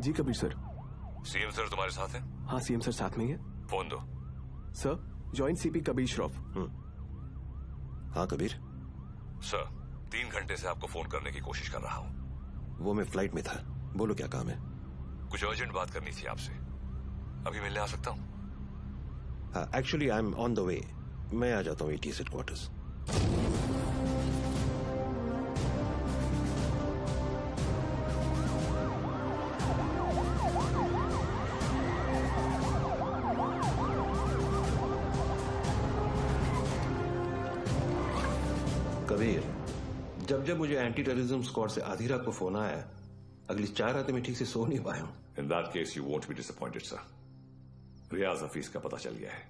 जी Kabir sir. CM sir तुम्हारे साथ हैं? हाँ सीएम सर साथ में ही है। फोन दो। Sir joint CP Kabir Shroff. हाँ कबीर। सर 3 घंटे से आपको फोन करने की कोशिश कर रहा हूँ। वो मैं फ्लाइट में था, बोलो क्या काम है? कुछ अर्जेंट बात करनी थी आपसे, अभी मिलने आ सकता हूँ? हाँ actually I am on the way, मैं आ जाता हूँ ATS हेडक्वार्टर्स। कबीर, जब जब मुझे एंटी टेररिज्म स्क्वाड से आधी रात को फोन आया, अगली 4 रातें मैं ठीक से सो नहीं पाया हूं। In that case you won't be disappointed sir. Riyaz Hafeez का पता चल गया है।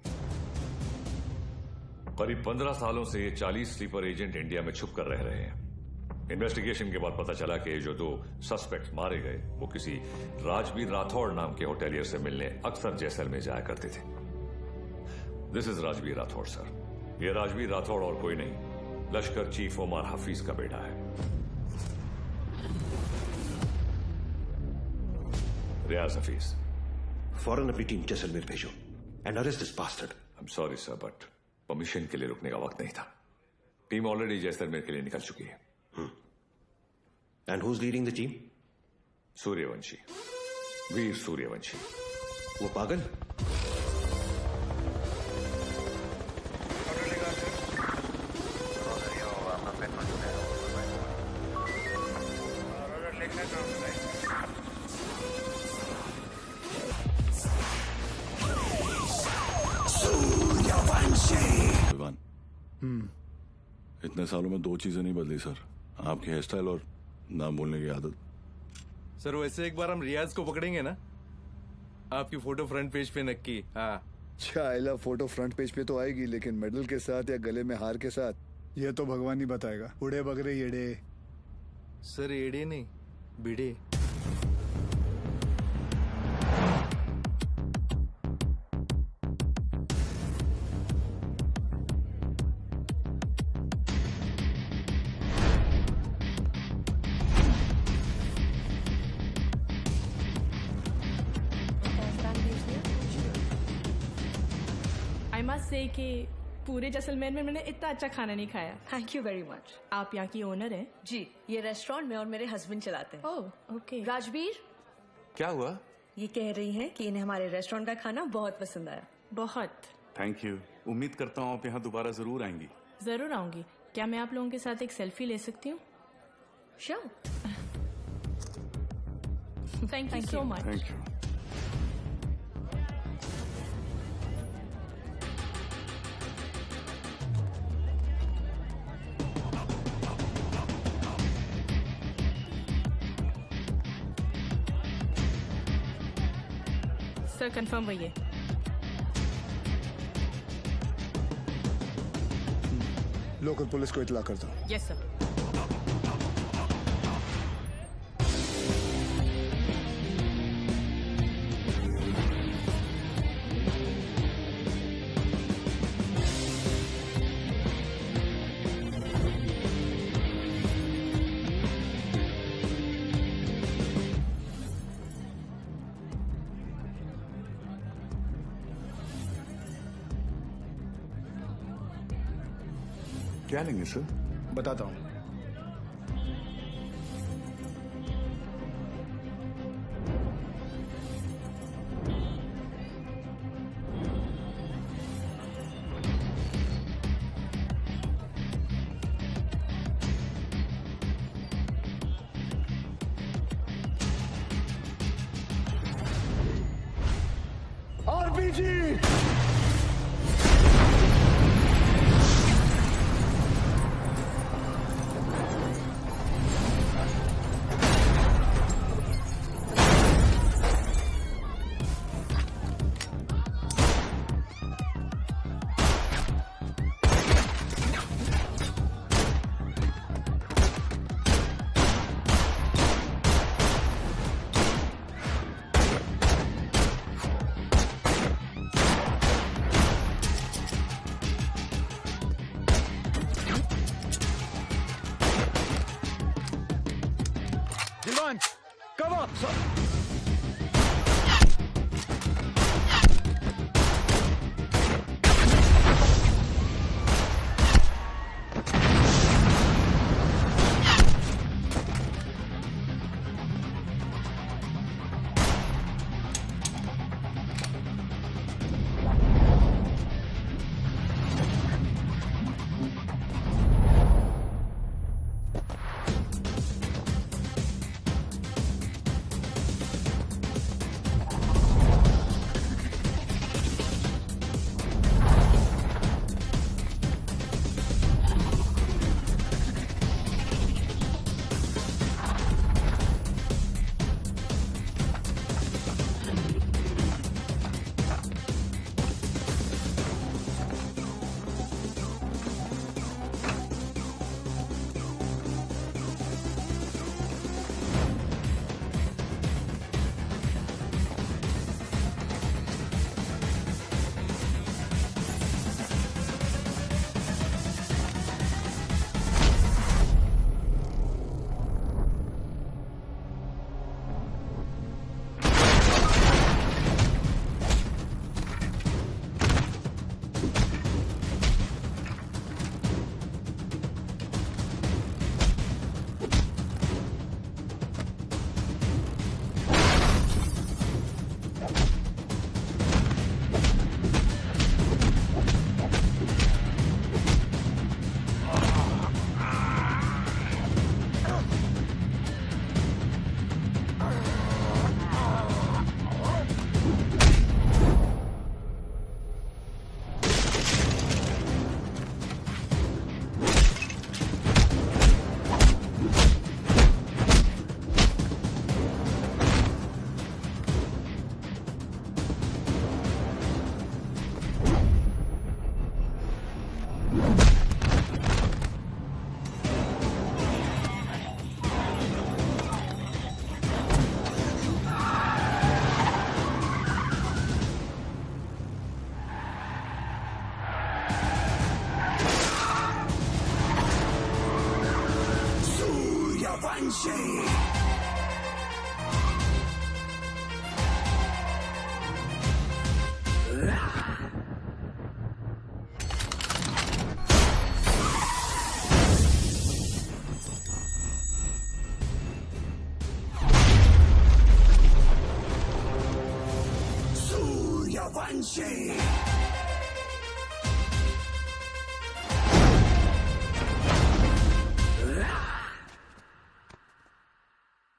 करीब 15 सालों से ये 40 स्लीपर एजेंट इंडिया में छुप कर रह रहे हैं। इन्वेस्टिगेशन के बाद पता चला कि जो 2 सस्पेक्ट मारे गए वो किसी राजवीर राठौड़ नाम के होटेलियर से मिलने अक्सर जैसलमेर जाया करते थे। This is Rajveer Rathore sir. ये राजवीर राठौड़ और कोई नहीं, लश्कर चीफ उमर हफीज का बेटा है। रियाज हफीज। फौरन अपनी टीम जैसलमेर भेजो and arrest this bastard. I am sorry sir but permission के लिए रुकने का वक्त नहीं था। टीम ऑलरेडी जैसलमेर के लिए निकल चुकी है। And who is leading the team? Sooryavanshi, Veer Sooryavanshi. वो पागल? इतने सालों में 2 चीजें नहीं बदली सर, आपकी हेयर स्टाइल और नाम बोलने की आदत। सर वैसे एक बार हम रियाज को पकड़ेंगे ना, आपकी फोटो फ्रंट पेज पे नक्की। हाँ चाइला फोटो फ्रंट पेज पे तो आएगी, लेकिन मेडल के साथ या गले में हार के साथ ये तो भगवान ही बताएगा। उड़े बगरे येड़े। सर एड़े नहीं, बिड़े। से कि पूरे जैसलमेर में मैंने इतना अच्छा खाना नहीं खाया। Thank you very much. आप यहाँ की ओनर हैं? जी, ये रेस्टोरेंट में और मेरे हस्बैंड चलाते हैं। Oh okay. राजवीर, क्या हुआ? ये कह रही हैं कि इन्हें हमारे रेस्टोरेंट का खाना बहुत पसंद आया। बहुत। Thank you. उम्मीद करता हूँ आप यहाँ दोबारा जरूर आएंगी। जरूर आऊंगी। क्या मैं आप लोगों के साथ एक सेल्फी ले सकती हूँ? Sure. Thank you so much. Thank you. Sir confirm वही है। लोकल पुलिस को इतला कर दो। Yes sir. क्या लेंगे सर? बताता हूँ। आरपीजी। Come on, sir.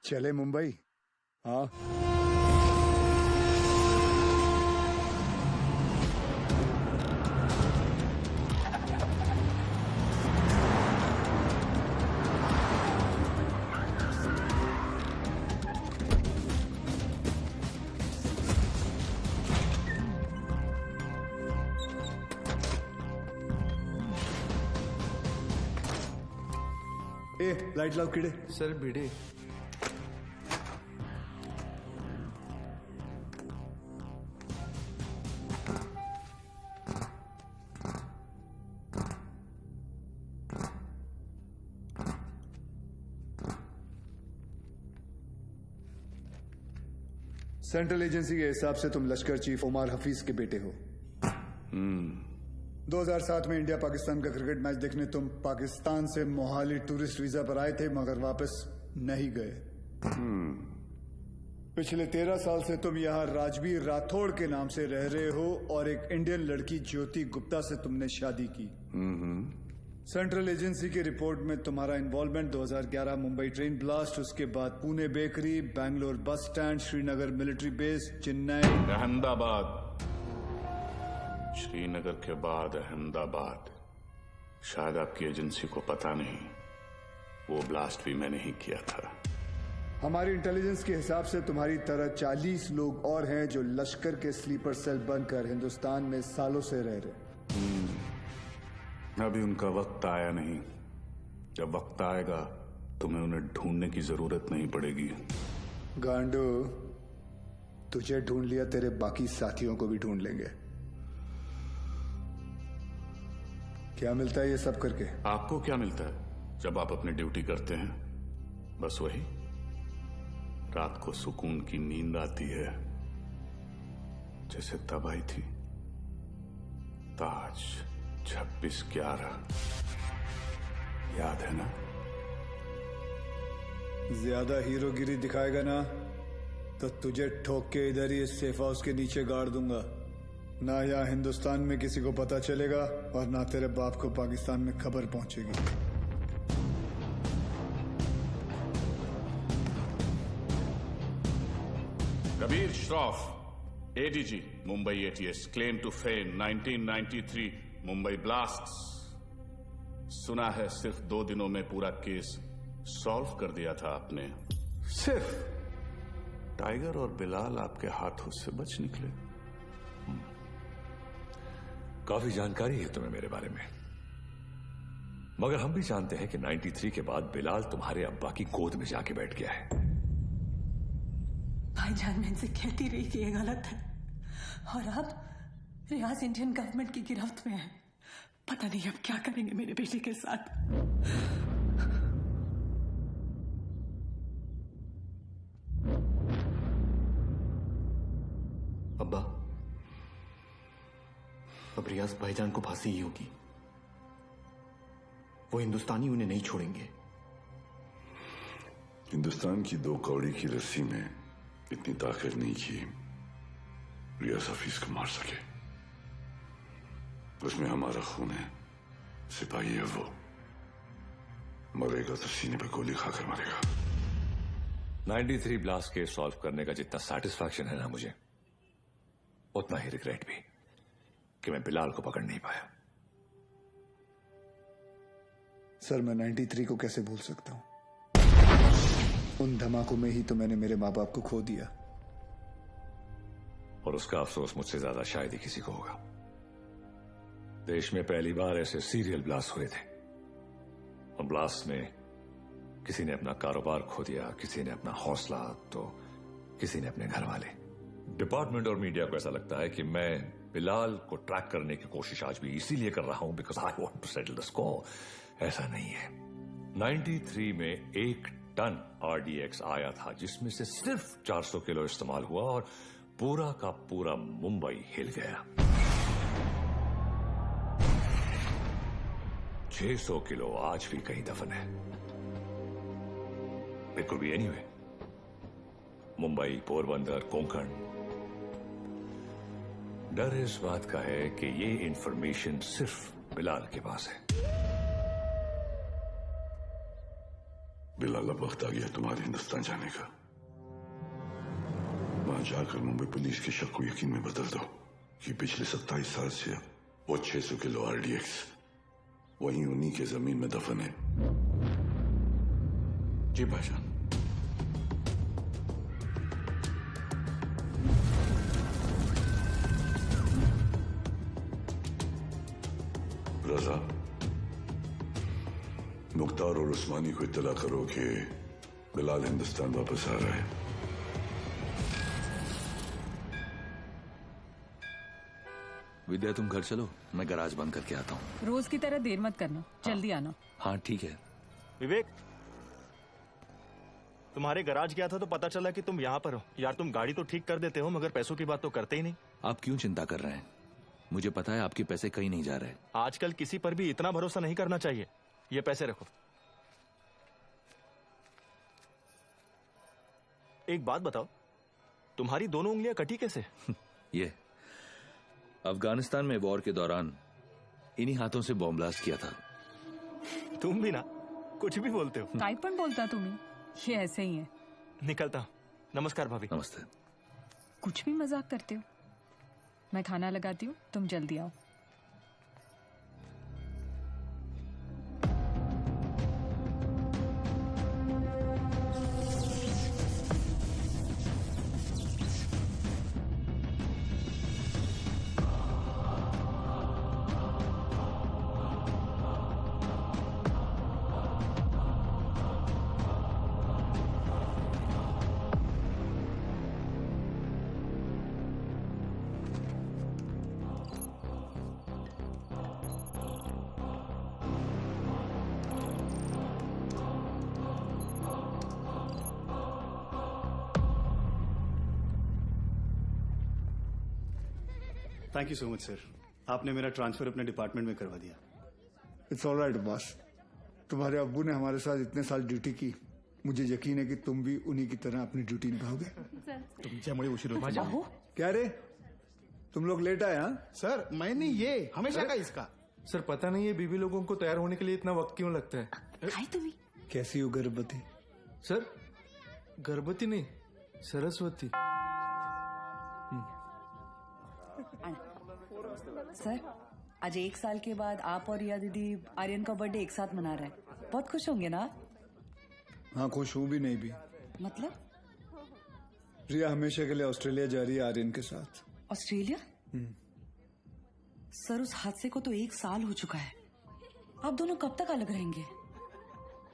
चले मुंबई। हाँ, ए लाइट लाओ कीड़े। सर भिड़े। सेंट्रल एजेंसी के हिसाब से तुम लश्कर चीफ उमर हफीज के बेटे हो। 2007 में इंडिया पाकिस्तान का क्रिकेट मैच देखने तुम पाकिस्तान से मोहाली टूरिस्ट वीजा पर आए थे, मगर वापस नहीं गए। पिछले 13 साल से तुम यहाँ राजवीर राठौड़ के नाम से रह रहे हो और एक इंडियन लड़की ज्योति गुप्ता से तुमने शादी की। सेंट्रल एजेंसी की रिपोर्ट में तुम्हारा इन्वॉल्वमेंट 2011 मुंबई ट्रेन ब्लास्ट, उसके बाद Pune bakery, Bangalore bus stand, Srinagar military base, Chennai, Ahmedabad, Srinagar के बाद अहमदाबाद। शायद आपकी एजेंसी को पता नहीं, वो ब्लास्ट भी मैंने ही किया था। हमारी इंटेलिजेंस के हिसाब से तुम्हारी तरह 40 लोग और हैं जो लश्कर के स्लीपर सेल बनकर हिंदुस्तान में सालों से रह रहे। अभी उनका वक्त आया नहीं। जब वक्त आएगा तुम्हें उन्हें ढूंढने की जरूरत नहीं पड़ेगी। गांडू, तुझे ढूंढ लिया, तेरे बाकी साथियों को भी ढूंढ लेंगे। क्या मिलता है ये सब करके? आपको क्या मिलता है जब आप अपनी ड्यूटी करते हैं? बस वही, रात को सुकून की नींद आती है, जैसे तब आई थी ताज 26/11, याद है ना? ज्यादा हीरोगिरी दिखाएगा ना तो तुझे ठोक के इधर ही इस सेफ हाउस के नीचे गाड़ दूंगा। ना यहाँ हिंदुस्तान में किसी को पता चलेगा और ना तेरे बाप को पाकिस्तान में खबर पहुंचेगी। Kabir Shroff, ADG, Mumbai ATS, claim to fame 1993 Mumbai blasts. सुना है सिर्फ 2 दिनों में पूरा केस सॉल्व कर दिया था आपने। सिर्फ टाइगर और बिलाल आपके हाथों से बच निकले। काफी जानकारी है तुम्हें मेरे बारे में, मगर हम भी जानते हैं कि 93 के बाद बिलाल तुम्हारे अब्बा की गोद में जाके बैठ गया है। भाईजान, मैं इनसे कहती रही कि ये गलत है, और अब रियाज इंडियन गवर्नमेंट की गिरफ्त में है। पता नहीं अब क्या करेंगे मेरे बेटे के साथ। अब्बा, अब रियाज भाईजान को फांसी ही होगी। वो हिंदुस्तानी उन्हें नहीं छोड़ेंगे। हिंदुस्तान की 2 कौड़ी की रस्सी में इतनी ताकत नहीं कि रियाज हफीज को मार सके। उसमें हमारा खून है, सिपाही है वो। मरेगा तो सीने पे गोली खाकर मरेगा। 93 ब्लास्ट केस सॉल्व करने का जितना सेटिस्फैक्शन है ना मुझे, उतना ही रिग्रेट भी कि मैं बिलाल को पकड़ नहीं पाया। सर, मैं 93 को कैसे भूल सकता हूं? उन धमाकों में ही तो मैंने मेरे माँ बाप को खो दिया। और उसका अफसोस मुझसे ज्यादा शायद ही किसी को होगा। देश में पहली बार ऐसे सीरियल ब्लास्ट हुए थे, और ब्लास्ट में किसी ने अपना कारोबार खो दिया, किसी ने अपना हौसला, तो किसी ने अपने घर वाले। डिपार्टमेंट और मीडिया को ऐसा लगता है कि मैं बिलाल को ट्रैक करने की कोशिश आज भी इसीलिए कर रहा हूं because I want to settle the score. ऐसा नहीं है। 93 में 1 टन RDX आया था, जिसमें से सिर्फ 400 किलो इस्तेमाल हुआ और पूरा का पूरा मुंबई हिल गया। 600 किलो आज भी कहीं दफन है। It could be anyway, Mumbai, Porbandar, Konkan. डर इस बात का है कि ये इंफॉर्मेशन सिर्फ बिलाल के पास है। बिलाल, अब वक्त आ गया तुम्हारे हिंदुस्तान जाने का। वहां जाकर मुंबई पुलिस के शक को यकीन में बदल दो कि पिछले 27 साल से वो 600 किलो RDX वहीं उन्हीं के जमीन में दफन है। जी भाईजान। रजा, मुख्तार और उस्मानी को इत्तला करो कि बिलाल हिंदुस्तान वापस आ रहा है। विद्या, तुम घर चलो, मैं गैराज बंद करके आता हूँ। रोज की तरह देर मत करना, जल्दी आना। हाँ ठीक है। विवेक, तुम्हारे गैराज गया था तो पता चला कि तुम यहाँ पर हो। यार, तुम गाड़ी तो ठीक कर देते हो मगर पैसों की बात तो करते ही नहीं। आप क्यों चिंता कर रहे हैं? मुझे पता है आपके पैसे कहीं नहीं जा रहे। आजकल किसी पर भी इतना भरोसा नहीं करना चाहिए। ये पैसे रखो। एक बात बताओ, तुम्हारी दोनों उंगलियां कटी कैसे? ये अफगानिस्तान में वॉर के दौरान इन्हीं हाथों से बॉम्ब ब्लास्ट किया था। तुम भी ना कुछ भी बोलते हो। काय पण बोलता तुम्ही? ये ऐसे ही है। निकलता हूं। नमस्कार भाभी। नमस्ते। कुछ भी मजाक करते हो। मैं खाना लगाती हूँ, तुम जल्दी आओ। Thank you so much sir, आपने मेरा ट्रांसफर अपने डिपार्टमेंट में करवा दिया। It's all right boss. तुम्हारे अब्बू ने हमारे साथ इतने साल ड्यूटी की, मुझे यकीन है कि तुम भी उन्हीं की तरह अपनी ड्यूटी निभाओगे। तुमच्यामुळे उशीर होतो। क्या रे, तुम लोग लेट आए? हाँ सर, मैं नहीं, ये हमेशा का इसका। सर पता नहीं है बीबी लोगों को तैयार होने के लिए इतना वक्त क्यों लगता है। कैसी हो गर्भवती? सर गर्भवती नहीं, सरस्वती। सर, आज 1 साल के बाद आप और रिया दीदी आर्यन का बर्थडे एक साथ मना रहे हैं। बहुत खुश होंगे ना? हाँ, खुश हूँ भी नहीं भी। मतलब? रिया हमेशा के लिए ऑस्ट्रेलिया जा रही है आर्यन के साथ। ऑस्ट्रेलिया? सर, उस हादसे को तो 1 साल हो चुका है। आप दोनों कब तक अलग रहेंगे?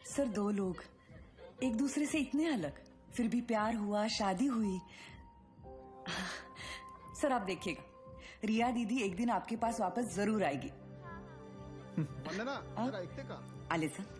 सर, 2 लोग एक दूसरे से इतने अलग, फिर भी प्यार हुआ, शादी हुई। सर, आप देखिएगा, रिया दीदी एक दिन आपके पास वापस जरूर आएगी। वंदना, जरा ऐकते का? आले सर।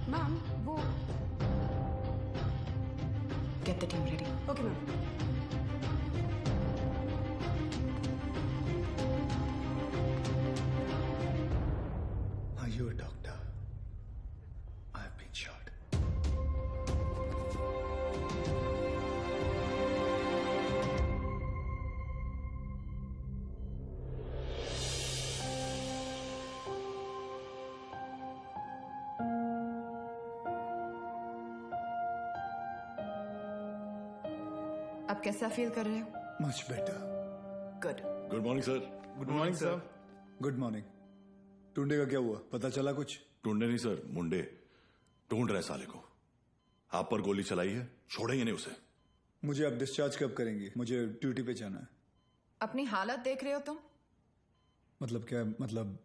मैम, वो Get the team ready. Okay ma'am. Are you a doctor? I've been shot. आप कैसा फील कर रहे हो? Much better. Good. Good morning sir. Good morning sir. Good morning. Tunde का क्या हुआ, पता चला कुछ? टुंडे नहीं सर, मुंडे ढूंढ रहे साले को। आप पर गोली चलाई है, छोड़ेंगे नहीं उसे। मुझे अब डिस्चार्ज कब करेंगे? मुझे ड्यूटी पे जाना है। अपनी हालत देख रहे हो तुम? मतलब क्या? मतलब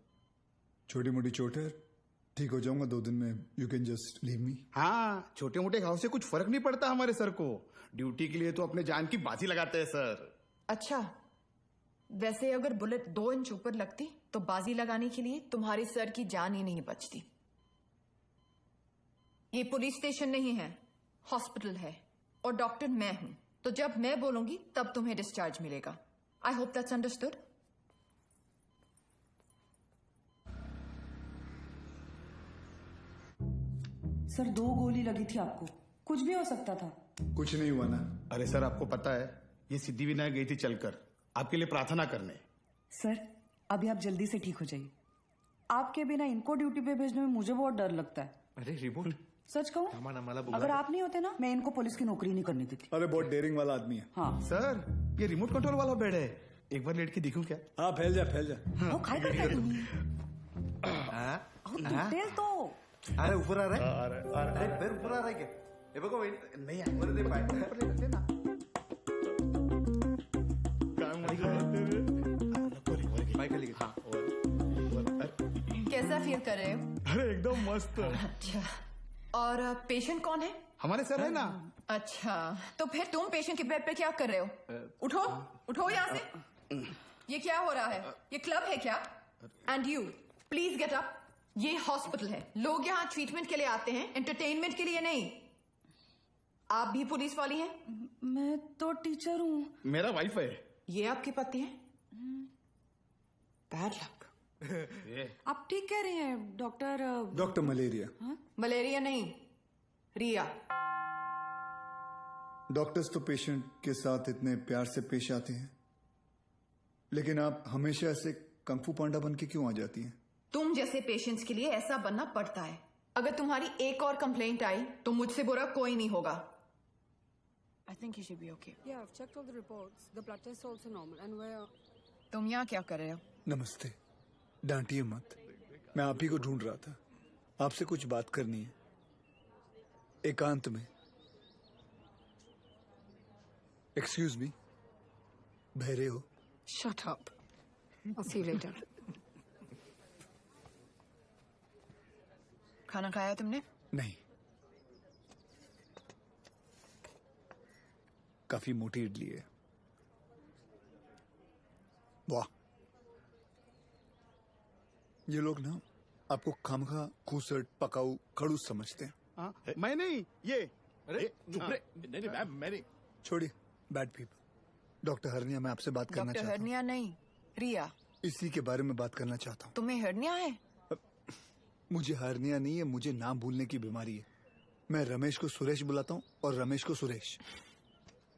छोटी मोटी चोट है, ठीक हो जाऊंगा 2 दिन में। You can just leave me. हाँ, छोटे मोटे घाव से कुछ फर्क नहीं पड़ता हमारे सर को। ड्यूटी के लिए तो अपने जान की बाजी लगाते हैं सर। अच्छा, वैसे अगर बुलेट 2 इंच ऊपर लगती तो बाजी लगाने के लिए तुम्हारे सर की जान ही नहीं बचती। ये पुलिस स्टेशन नहीं है, हॉस्पिटल है और डॉक्टर मैं हूं, तो जब मैं बोलूंगी तब तुम्हें डिस्चार्ज मिलेगा। I hope that's understood. Sir 2 गोली लगी थी आपको, कुछ भी हो सकता था। कुछ नहीं हुआ ना। अरे सर आपको पता है ये सिद्धिविनायक गई थी चलकर आपके लिए प्रार्थना करने। सर अभी आप जल्दी से ठीक हो जाइए। आपके बिना इनको ड्यूटी पे भेजने में मुझे बहुत डर लगता है। अरे रिमोट सच कहूँ, अगर आप नहीं होते ना मैं इनको पुलिस की नौकरी नहीं करनी देती। अरे बहुत डेयरिंग वाला आदमी है। हाँ सर ये रिमोट कंट्रोल वाला बेड है, एक बार लेट के देखूं क्या? हाँ फैल जा फैल जा। वो खाई करता है तुम्हें। डिटेल तो अरे ऊपर आ रहा है, अरे फिर ऊपर आ रहा है क्या? ये देखो नहीं आए बोले दे पाए ऊपर ले ना। कैसा फील कर रहे हो? अरे एकदम मस्त। अच्छा, और पेशेंट कौन है? हमारे सर है ना। अच्छा, तो फिर तुम पेशेंट के बेड पे क्या कर रहे हो? उठो उठो यहाँ से। ये क्या हो रहा है? ये क्लब है क्या? And you please get up. ये हॉस्पिटल है, लोग यहाँ ट्रीटमेंट के लिए आते हैं, एंटरटेनमेंट के लिए नहीं। आप भी पुलिस वाली हैं? मैं तो टीचर हूँ। मेरा वाइफ है। ये आपके पति हैं? Bad luck. आप ठीक कह रही हैं डॉक्टर। Doctor malaria. मलेरिया नहीं, रिया। डॉक्टर्स तो पेशेंट के साथ इतने प्यार से पेश आते हैं, लेकिन आप हमेशा ऐसे कंफू पांडा बन के क्यों आ जाती हैं? तुम जैसे पेशेंट्स के लिए ऐसा बनना पड़ता है। अगर तुम्हारी एक और कंप्लेंट आई तो मुझसे बुरा कोई नहीं होगा। I think you should be okay. Yeah, I've checked all the reports. The blood test is also normal, and we're. तुम यहाँ क्या कर रहे हो? नमस्ते, डांटिए मत। मैं आप ही को ढूंढ रहा था, आपसे कुछ बात करनी है, एकांत में। एक्सक्यूज मी, बहरे हो? Shut up. I'll see you later. खाना खाया तुमने? नहीं, काफी मोटी इडली है। वाह, ये लोग ना आपको खामखा खूसट पकाऊ खड़ूस समझते हैं। मैं नहीं, ये अरे नहीं मैं नहीं। छोड़िए, बैड पीपल। डॉक्टर हरनिया, मैं आपसे बात करना डॉक्टर चाहता हूँ। हरनिया नहीं, रिया। इसी के बारे में बात करना चाहता हूँ। तुम्हें हरनिया है? मुझे हरनिया नहीं है, मुझे नाम भूलने की बीमारी है। मैं रमेश को सुरेश बुलाता हूँ और रमेश को सुरेश।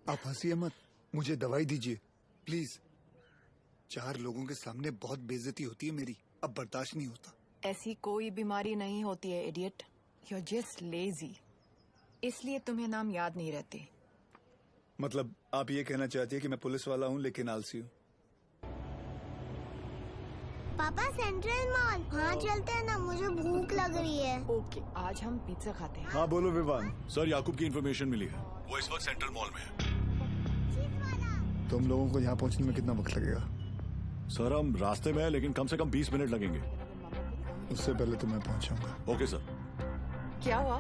आप हंसिए मत, मुझे दवाई दीजिए प्लीज। 4 लोगों के सामने बहुत बेइज्जती होती है मेरी, अब बर्दाश्त नहीं होता। ऐसी कोई बीमारी नहीं होती है idiot, you are just lazy, इसलिए तुम्हें नाम याद नहीं रहते। मतलब आप ये कहना चाहती है कि मैं पुलिस वाला हूँ लेकिन आलसी हूँ? पापा सेंट्रल मॉल वहाँ चलते हैं ना, मुझे भूख लग रही है। ओके, आज हम पिज्जा खाते हैं। हाँ बोलो विवान। सर याकूब की इन्फॉर्मेशन मिली है, वो इस वक्त सेंट्रल मॉल में है। तुम लोगों को यहाँ पहुँचने में कितना वक्त लगेगा? सर हम रास्ते में हैं, लेकिन कम से कम 20 मिनट लगेंगे। उससे पहले तो मैं पहुँचाऊंगा। Okay sir. क्या हुआ?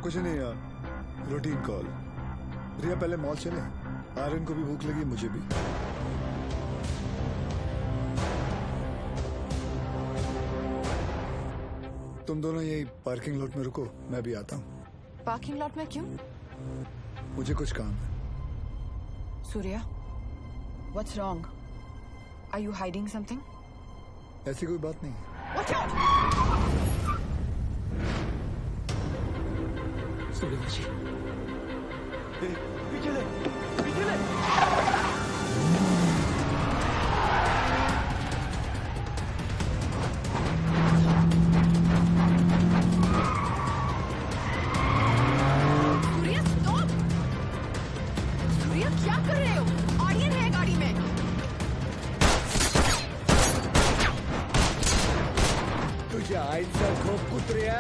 कुछ नहीं यार, रूटीन कॉल। रिया पहले मॉल चले, आर्यन को भी भूख लगी, मुझे भी। तुम दोनों यही पार्किंग लॉट में रुको, मैं भी आता हूँ। पार्किंग लॉट में क्यों? मुझे कुछ काम है। Surya, what's wrong? Are you hiding something? ऐसी कोई बात नहीं है। Watch out! सूर्या जी, पीछे ले, पीछे ले। सूर्या स्टॉप! सूर्या क्या कर रहे हो? आर्यन है गाड़ी में। तुझे आईचा खूप कुत्र्या।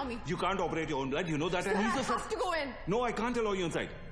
me. You can't operate your own blood. You know that. Sir, And he's I have to go in. No, I can't allow you inside.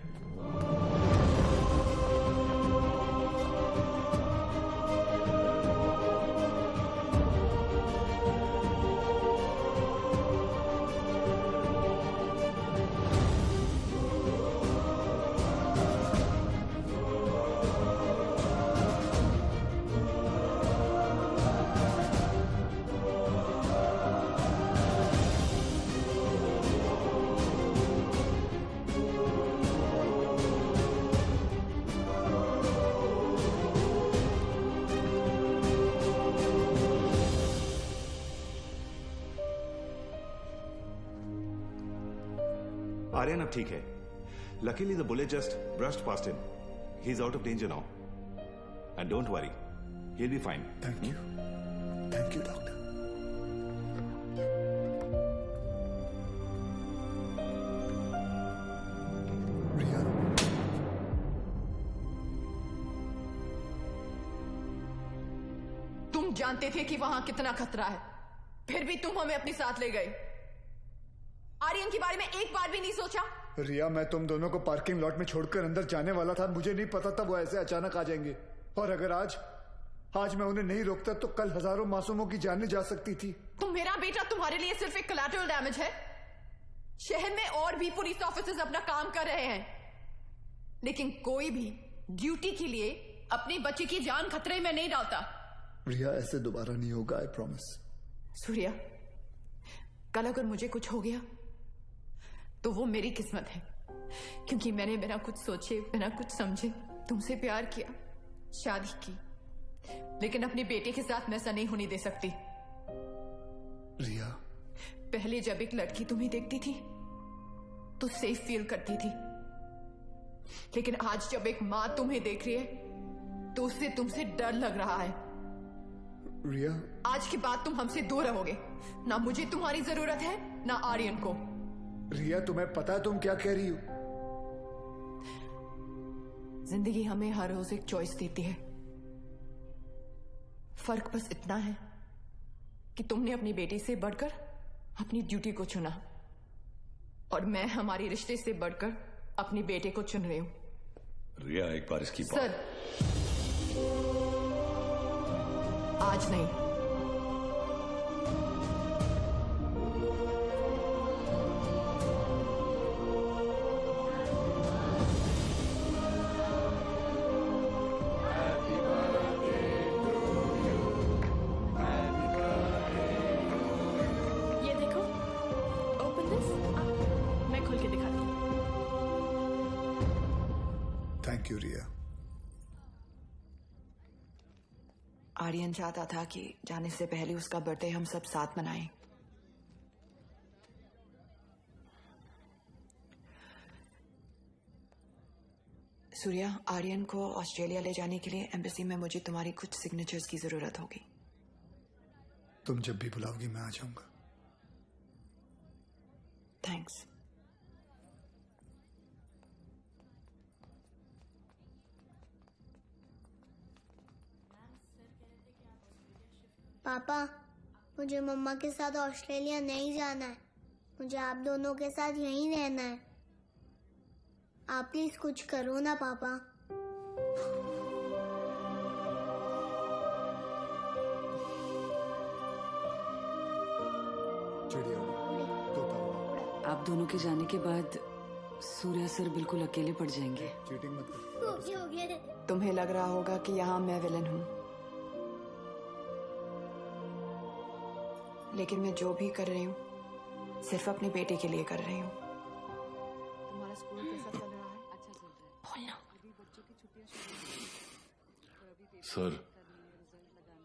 Aryan अब ठीक है. Luckily the bullet just brushed past him. He's out of danger now. And don't worry, he'll be fine. Thank you. Thank you, doctor. Riya. तुम जानते थे कि वहां कितना खतरा है, फिर भी तुम हमें अपने साथ ले गए. आर्यन के बारे में एक बार भी नहीं सोचा? रिया, मैं तुम दोनों को पार्किंग लॉट में छोड़कर अंदर जाने वाला था. मुझे नहीं पता था वो ऐसे अचानक आ जाएंगे. और अगर आज मैं उन्हें नहीं रोकता तो कल हजारों मासूमों की जानें जा सकती थी. तो मेरा बेटा तुम्हारे लिए सिर्फ एक कोलैटरल डैमेज है. शहर में और भी पुलिस ऑफिसर्स अपना काम कर रहे हैं, लेकिन कोई भी ड्यूटी के लिए अपने बच्चे की जान खतरे में नहीं डालता. रिया, ऐसे दोबारा नहीं होगा, आई प्रॉमिस. सूर्या, कल अगर मुझे कुछ हो गया तो वो मेरी किस्मत है, क्योंकि मैंने बिना कुछ सोचे, बिना कुछ समझे तुमसे प्यार किया, शादी की. लेकिन अपने बेटे के साथ मैं ऐसा नहीं होने दे सकती. रिया, पहले जब एक लड़की तुम्हें देखती थी तो सेफ फील करती थी, लेकिन आज जब एक मां तुम्हें देख रही है तो उससे तुमसे डर लग रहा है. रिया, आज के बाद तुम हमसे दूर रहोगे. ना मुझे तुम्हारी जरूरत है, ना आर्यन को. रिया, तुम्हें पता है तुम क्या कह रही हो? जिंदगी हमें हर रोज एक चॉइस देती है. फर्क बस इतना है कि तुमने अपनी बेटी से बढ़कर अपनी ड्यूटी को चुना, और मैं हमारे रिश्ते से बढ़कर अपने बेटे को चुन रही हूं. रिया, एक बार इसकी बात. सर, आज नहीं. ये देखो, ओपन दिस. मैं खोल के दिखाती हूँ. थैंक यू रिया. आर्यन चाहता था कि जाने से पहले उसका बर्थडे हम सब साथ मनाएं. सूर्या, आर्यन को ऑस्ट्रेलिया ले जाने के लिए एम्बेसी में मुझे तुम्हारी कुछ सिग्नेचर्स की जरूरत होगी. तुम जब भी बुलाओगी मैं आ जाऊंगा. थैंक्स. पापा, मुझे मम्मा के साथ ऑस्ट्रेलिया नहीं जाना है. मुझे आप दोनों के साथ यहीं रहना है. आप प्लीज कुछ करो ना पापा. आप दोनों के जाने के बाद सूर्या सर बिल्कुल अकेले पड़ जाएंगे. चीटिंग मत कर. तुम्हें लग रहा होगा कि यहाँ मैं विलन हूँ, लेकिन मैं जो भी कर रही हूँ सिर्फ अपने बेटे के लिए कर रही हूँ. तुम्हारा स्कूल कैसा चल रहा है? अच्छा चल रहा है. बोलना. सर,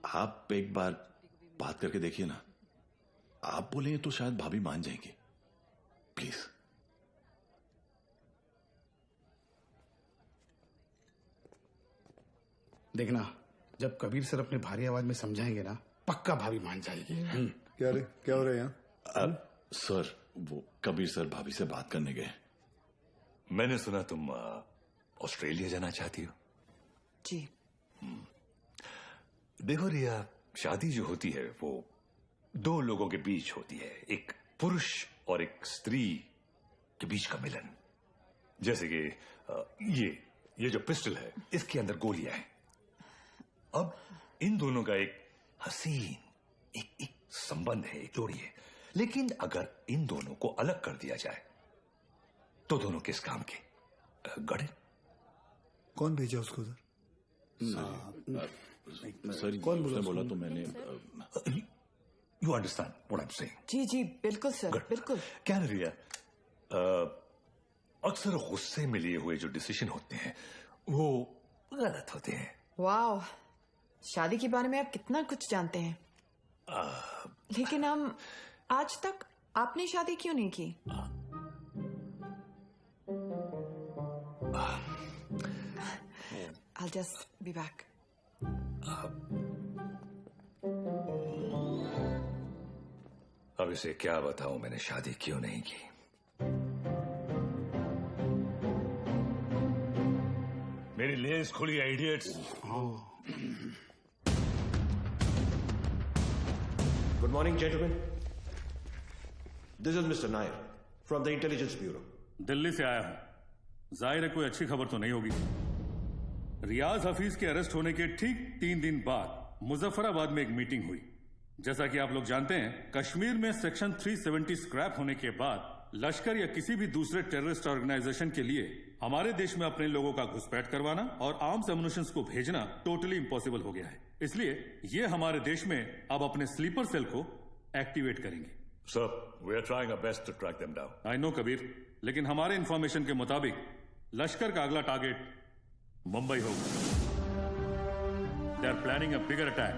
आप एक बार बात करके देखिए ना. आप बोलेंगे तो शायद भाभी मान जाएंगे. प्लीज. देखना, जब कबीर सर अपने भारी आवाज में समझाएंगे ना, पक्का भाभी मान जाएगी. क्या हो रहा है यहाँ? सर, वो कबीर सर भाभी से बात करने गए. मैंने सुना तुम ऑस्ट्रेलिया जाना चाहती हो. जी. देखो रिया, शादी जो होती है वो दो लोगों के बीच होती है, एक पुरुष और एक स्त्री के बीच का मिलन। जैसे कि ये जो पिस्टल है, इसके अंदर गोलियां हैं। अब इन दोनों का एक हसीन एक संबंध है, एक जोड़ी है। लेकिन अगर इन दोनों को अलग कर दिया जाए तो दोनों किस काम के? गड़े। कौन भेजा उसको उधर? सर कौन बोला तो मैंने। You understand what I am saying? जी जी बिल्कुल सर, बिल्कुल। क्या रिया, अक्सर गुस्से में लिए हुए जो डिसीजन होते हैं वो गलत होते हैं। वाह, शादी के बारे में आप कितना कुछ जानते हैं। लेकिन हम आज तक आपने शादी क्यों नहीं की? I'll just be back. अब इसे क्या बताऊं मैंने शादी क्यों नहीं की। मेरी लेस खुली है, idiots. Good morning, gentlemen. This is Mr. Nair from the Intelligence Bureau. Delhi से आया हूं। जाहिर है कोई अच्छी खबर तो नहीं होगी। रियाज हफीज के अरेस्ट होने के ठीक 3 दिन बाद मुजफ्फराबाद में एक मीटिंग हुई। जैसा कि आप लोग जानते हैं, कश्मीर में सेक्शन 370 स्क्रैप होने के बाद लश्कर या किसी भी दूसरे टेररिस्ट ऑर्गेनाइजेशन के लिए हमारे देश में अपने लोगों का घुसपैठ करवाना और आर्म्स एमुनिशंस को भेजना टोटली इम्पॉसिबल हो गया है। इसलिए ये हमारे देश में अब अपने स्लीपर सेल को एक्टिवेट करेंगे। Sir, we are trying our best to track them down. I know Kabir, लेकिन हमारे इंफॉर्मेशन के मुताबिक लश्कर का अगला टारगेट मुंबई होगा। They are planning a bigger attack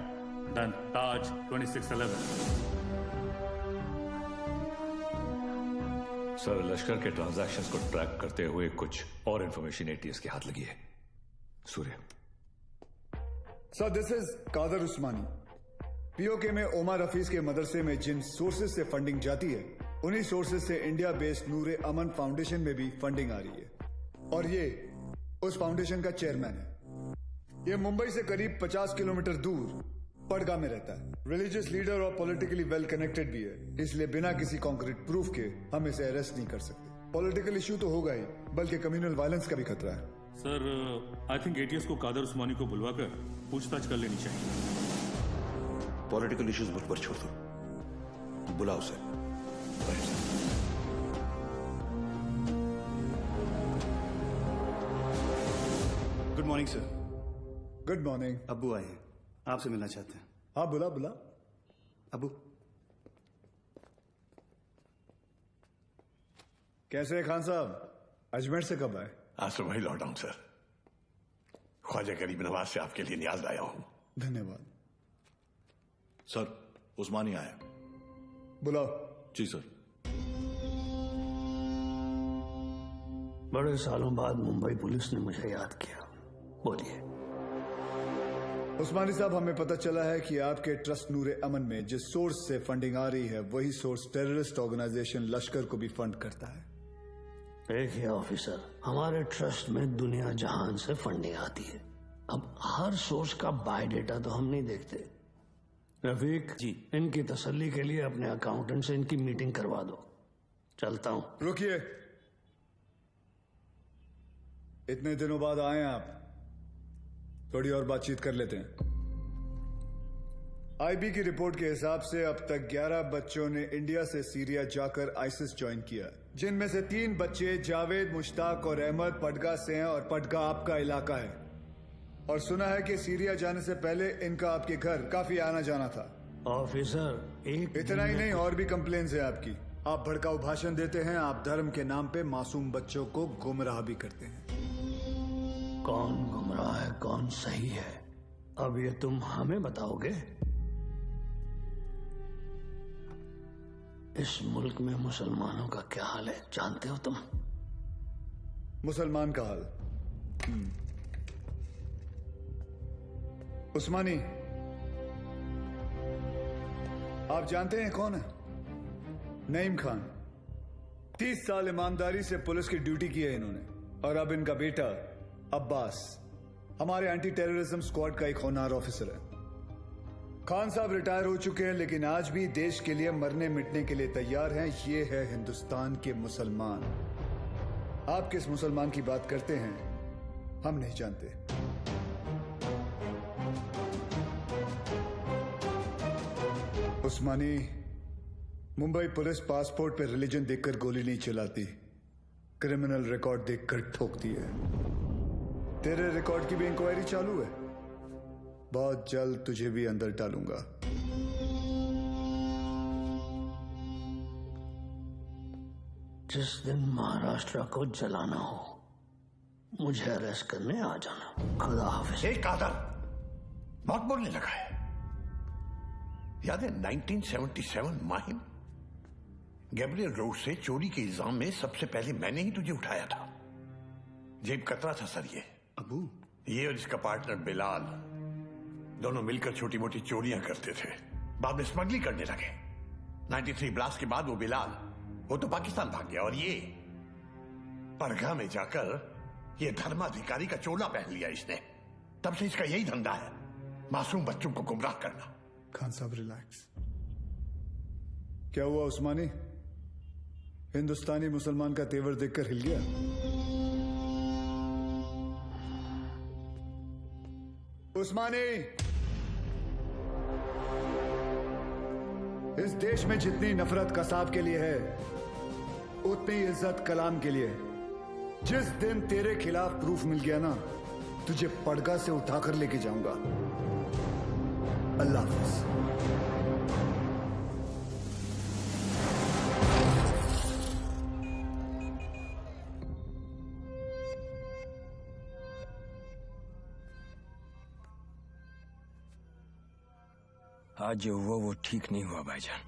than Taj 2611। Sir, Lashkar के ट्रांजैक्शंस को ट्रैक करते हुए कुछ और इंफॉर्मेशन एटीएस के हाथ लगी है। Surya. Sir, this is Kadar Usmani. POK में ओमर हफीज के मदरसे में जिन सोर्सेज से फंडिंग जाती है, उन्हीं सोर्सेज से इंडिया बेस्ड नूरे अमन फाउंडेशन में भी फंडिंग आ रही है और ये उस फाउंडेशन का चेयरमैन है। ये मुंबई से करीब 50 किलोमीटर दूर पड़गा में रहता है। रिलीजियस लीडर और पॉलिटिकली वेल कनेक्टेड भी है, इसलिए बिना किसी कॉन्क्रीट प्रूफ के हम इसे अरेस्ट नहीं कर सकते। पॉलिटिकल इश्यू तो होगा ही, बल्कि कम्युनल वायलेंस का भी खतरा है। सर, आई थिंक एटीएस को कादर उस्मानी को बुलवाकर पूछताछ कर लेनी चाहिए। पॉलिटिकल इश्यूज मुझ पर छोड़ दो, बुलाओ उसे। Good morning sir. Good morning. अब्बू आए हैं, आपसे मिलना चाहते हैं। हाँ, बुला बुला। अब्बू कैसे है खान साहब? अजमेर से कब आए? आज सुबह ही लौटा हूं सर। ख्वाजा गरीब नवाज से आपके लिए नियाज लाया हूं। धन्यवाद। सर, उस्मानी आया। बुलाओ। जी सर। बड़े सालों बाद मुंबई पुलिस ने मुझे याद किया। बोलिए। उस्मानी साहब, हमें पता चला है कि आपके ट्रस्ट नूरे अमन में जिस सोर्स से फंडिंग आ रही है, वही सोर्स टेररिस्ट ऑर्गेनाइजेशन लश्कर को भी फंड करता है। देखिए ऑफिसर, हमारे ट्रस्ट में दुनिया जहान से फंडिंग आती है। अब हर सोर्स का बायोडेटा तो हम नहीं देखते। रफीक जी, इनकी तसल्ली के लिए अपने अकाउंटेंट से इनकी मीटिंग करवा दो। चलता हूं। रुकिए, इतने दिनों बाद आए हैं आप, थोड़ी और बातचीत कर लेते हैं। आईबी की रिपोर्ट के हिसाब से अब तक 11 बच्चों ने इंडिया से सीरिया जाकर आईसिस ज्वाइन किया, जिनमें से 3 बच्चे जावेद, मुश्ताक और अहमद पटगा से हैं और पटगा आपका इलाका है। और सुना है कि सीरिया जाने से पहले इनका आपके घर काफी आना जाना था। ऑफिसर, एक इतना ही नहीं, और भी कंप्लेन्स है आपकी। आप भड़काऊ भाषण देते हैं, आप धर्म के नाम पे मासूम बच्चों को गुमराह भी करते हैं। कौन गुमराह है, कौन सही है, अब ये तुम हमें बताओगे? इस मुल्क में मुसलमानों का क्या हाल है जानते हो तुम? मुसलमान का हाल? उस्मानी, आप जानते हैं कौन है? नईम खान। 30 साल ईमानदारी से पुलिस की ड्यूटी की है इन्होंने, और अब इनका बेटा अब्बास हमारे एंटी टेररिज्म स्क्वाड का एक होनहार ऑफिसर है। खान साहब रिटायर हो चुके हैं, लेकिन आज भी देश के लिए मरने मिटने के लिए तैयार हैं। ये है हिंदुस्तान के मुसलमान। आप किस मुसलमान की बात करते हैं हम नहीं जानते। उस्मानी, मुंबई पुलिस पासपोर्ट पे रिलीजन देखकर गोली नहीं चलाती, क्रिमिनल रिकॉर्ड देखकर ठोकती है। तेरे रिकॉर्ड की भी इंक्वायरी चालू है। बहुत जल्द तुझे भी अंदर डालूंगा। जिस दिन महाराष्ट्र को जलाना हो मुझे अरेस्ट करने आ जाना। खुदा हाफिज। एक कादर बहुत बोलने लगा है। याद है 1977 माहिम, गैब्रियल रोड से चोरी के इल्जाम में सबसे पहले मैंने ही तुझे उठाया था। जेब कतरा था सर ये। अबू, ये और इसका पार्टनर बिलाल दोनों मिलकर छोटी मोटी चोरियां करते थे। बाद में स्मगलिंग करने लगे। 93 ब्लास्ट के बाद वो बिलाल वो तो पाकिस्तान भाग गया और ये परगा में जाकर ये धर्माधिकारी का चोला पहन लिया इसने। तब से इसका यही धंधा है, मासूम बच्चों को गुमराह करना। खान साहब रिलैक्स। क्या हुआ उस्मानी? हिंदुस्तानी मुसलमान का तेवर देखकर हिल गया? उस्मानी, इस देश में जितनी नफरत कसाब के लिए है उतनी इज्जत कलाम के लिए। जिस दिन तेरे खिलाफ प्रूफ मिल गया ना, तुझे पड़गा से उठाकर लेके जाऊंगा। अल्लाह हाफिज। आज जो हुआ वो ठीक नहीं हुआ भाईजान।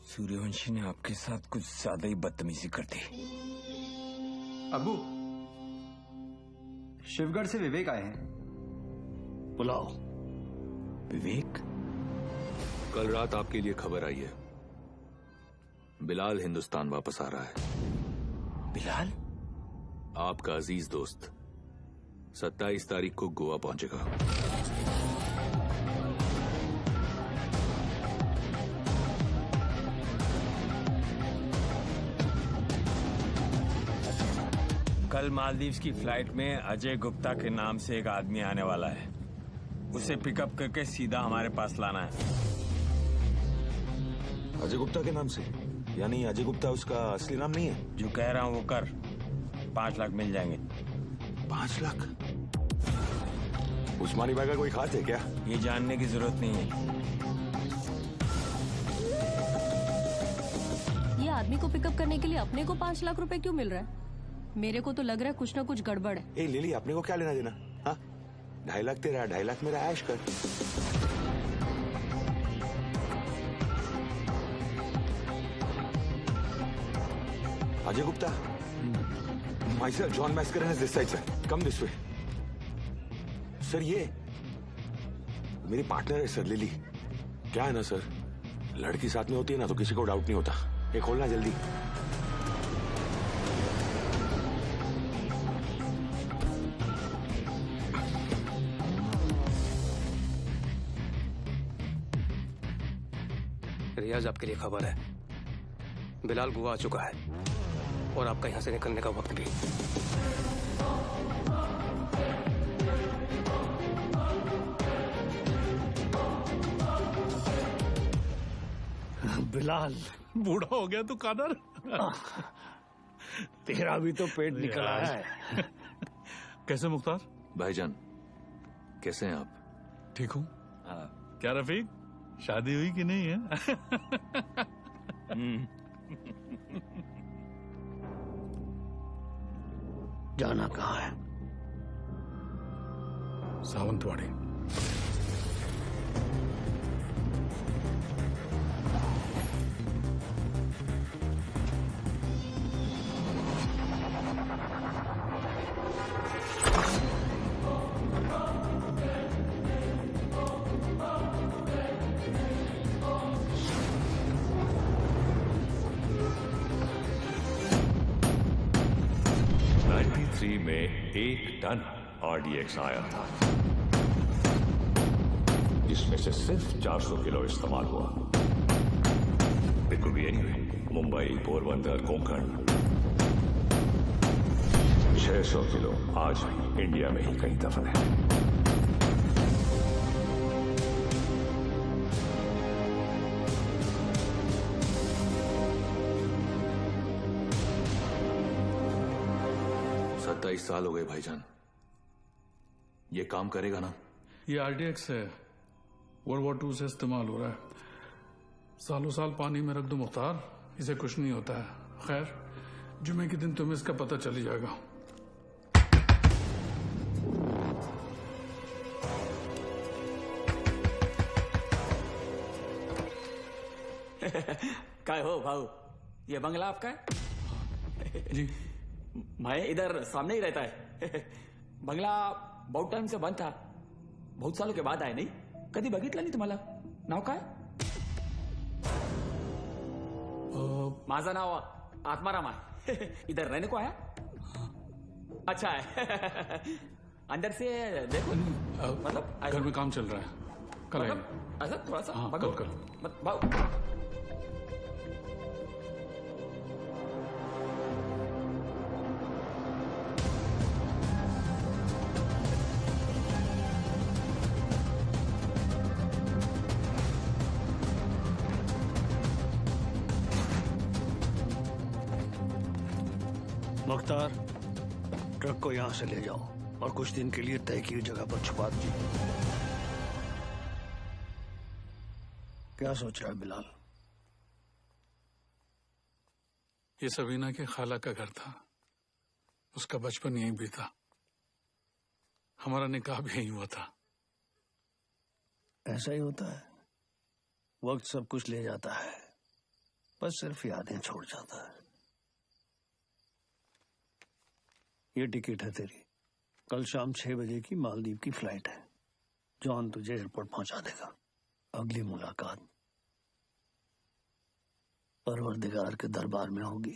सूर्यवंशी ने आपके साथ कुछ ज्यादा ही बदतमीजी कर दी। अबू, शिवगढ़ से विवेक आए हैं। बुलाओ। विवेक? कल रात आपके लिए खबर आई है, बिलाल हिंदुस्तान वापस आ रहा है। बिलाल? आपका अजीज दोस्त 27 तारीख को गोवा पहुंचेगा। कल मालदीव्स की फ्लाइट में अजय गुप्ता के नाम से एक आदमी आने वाला है। उसे पिकअप करके सीधा हमारे पास लाना है। अजय गुप्ता के नाम से? यानी अजय गुप्ता उसका असली नाम नहीं है? जो कह रहा हूं वो कर। 5 लाख मिल जाएंगे। 5 लाख? उस्मानी भाई का कोई खास है क्या? ये जानने की जरूरत नहीं है। ये आदमी को पिकअप करने के लिए अपने को 5 लाख रुपए क्यों मिल रहा है? मेरे को तो लग रहा है कुछ ना कुछ गड़बड़ है। ए लिली, अपने को क्या लेना देना? हाँ, 2.5 लाख तेरा, 2.5 लाख मेरा। ऐश कर। Ajay Gupta, myself John Mascarenhas is this side sir. Come this way. Sir ये मेरी पार्टनर है सर, लिली। क्या है ना सर, लड़की साथ में होती है ना तो किसी को डाउट नहीं होता। ये खोलना जल्दी। रियाज, आपके लिए खबर है। बिलाल गोवा आ चुका है और आपका यहां से निकलने का वक्त भी। बिलाल बूढ़ा हो गया तू कादर। तेरा भी तो पेट निकला है। कैसे मुख्तार भाईजान, कैसे हैं आप? ठीक हूँ। क्या रफीक, शादी हुई कि नहीं है? जाना कहाँ है? सावंतवाड़ी। में 1 टन RDX आया था। जिसमें से सिर्फ 400 किलो इस्तेमाल हुआ। It could be anyway, Mumbai, Porbandar, Konkan. 600 kilo आज भी इंडिया में ही कहीं दफन है। साल हो गए भाईजान, ये काम करेगा ना? ये RDX है, वर्ल्ड वॉर 2 से इस्तेमाल हो रहा है। सालों साल पानी में रख दो मुख्तार, इसे कुछ नहीं होता है। खैर, जुमे के दिन तुम्हें इसका पता चल ही जाएगा। काय हो भाऊ, ये बंगला आपका है? जी। मैं इधर सामने ही रहता है। बंगला बहुत टाइम से बंद था, बहुत सालों के बाद आए। नहीं कधी बघितलं नाही तुम्हाला? नाव काय? माझं नाव आत्माराम आहे। इधर रहने को आया? अच्छा है। अंदर से देखो। मतलब घर में काम चल रहा है, कल आएंगे। ऐसा थोड़ा सा। हाँ, कल। भाऊ मुख्तार, ट्रक को यहां से ले जाओ और कुछ दिन के लिए तय की जगह पर छुपा दीजिए। क्या सोच रहा है बिलाल? ये सबीना के खाला का घर था, उसका बचपन यहीं बीता, हमारा निकाह भी यहीं हुआ था। ऐसा ही होता है, वक्त सब कुछ ले जाता है, बस सिर्फ यादें छोड़ जाता है। ये टिकट है तेरी, कल शाम 6 बजे की मालदीव की फ्लाइट है। जॉन तुझे एयरपोर्ट पहुंचा देगा। अगली मुलाकात परवरदिगार के दरबार में होगी।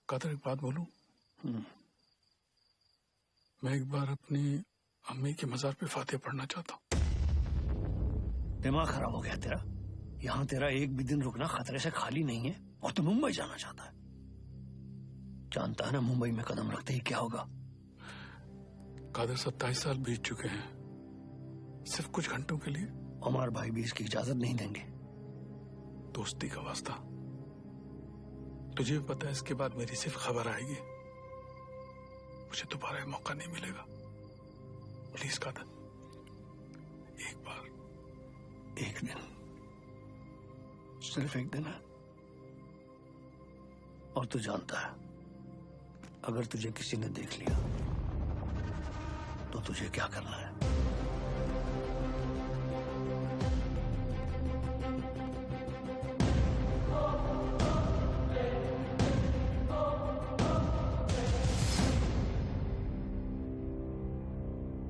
कादर, एक बात बोलूं? मैं एक बार अपनी अम्मी के मजार पे फातिहा पढ़ना चाहता हूँ। दिमाग खराब हो गया तेरा? यहाँ तेरा एक भी दिन रुकना खतरे से खाली नहीं है और तू मुंबई जाना चाहता है। जानता है ना मुंबई में कदम रखते ही क्या होगा? कादर, 27 साल बीत चुके हैं, सिर्फ कुछ घंटों के लिए। उमर भाई भी इसकी इजाजत नहीं देंगे। दोस्ती का वास्ता, तुझे भी पता है इसके बाद मेरी सिर्फ खबर आएगी, मुझे दोबारा मौका नहीं मिलेगा। प्लीज कादर, एक बार, एक दिन, सिर्फ एक दिन है। और तू जानता है, अगर तुझे किसी ने देख लिया तो तुझे क्या करना है?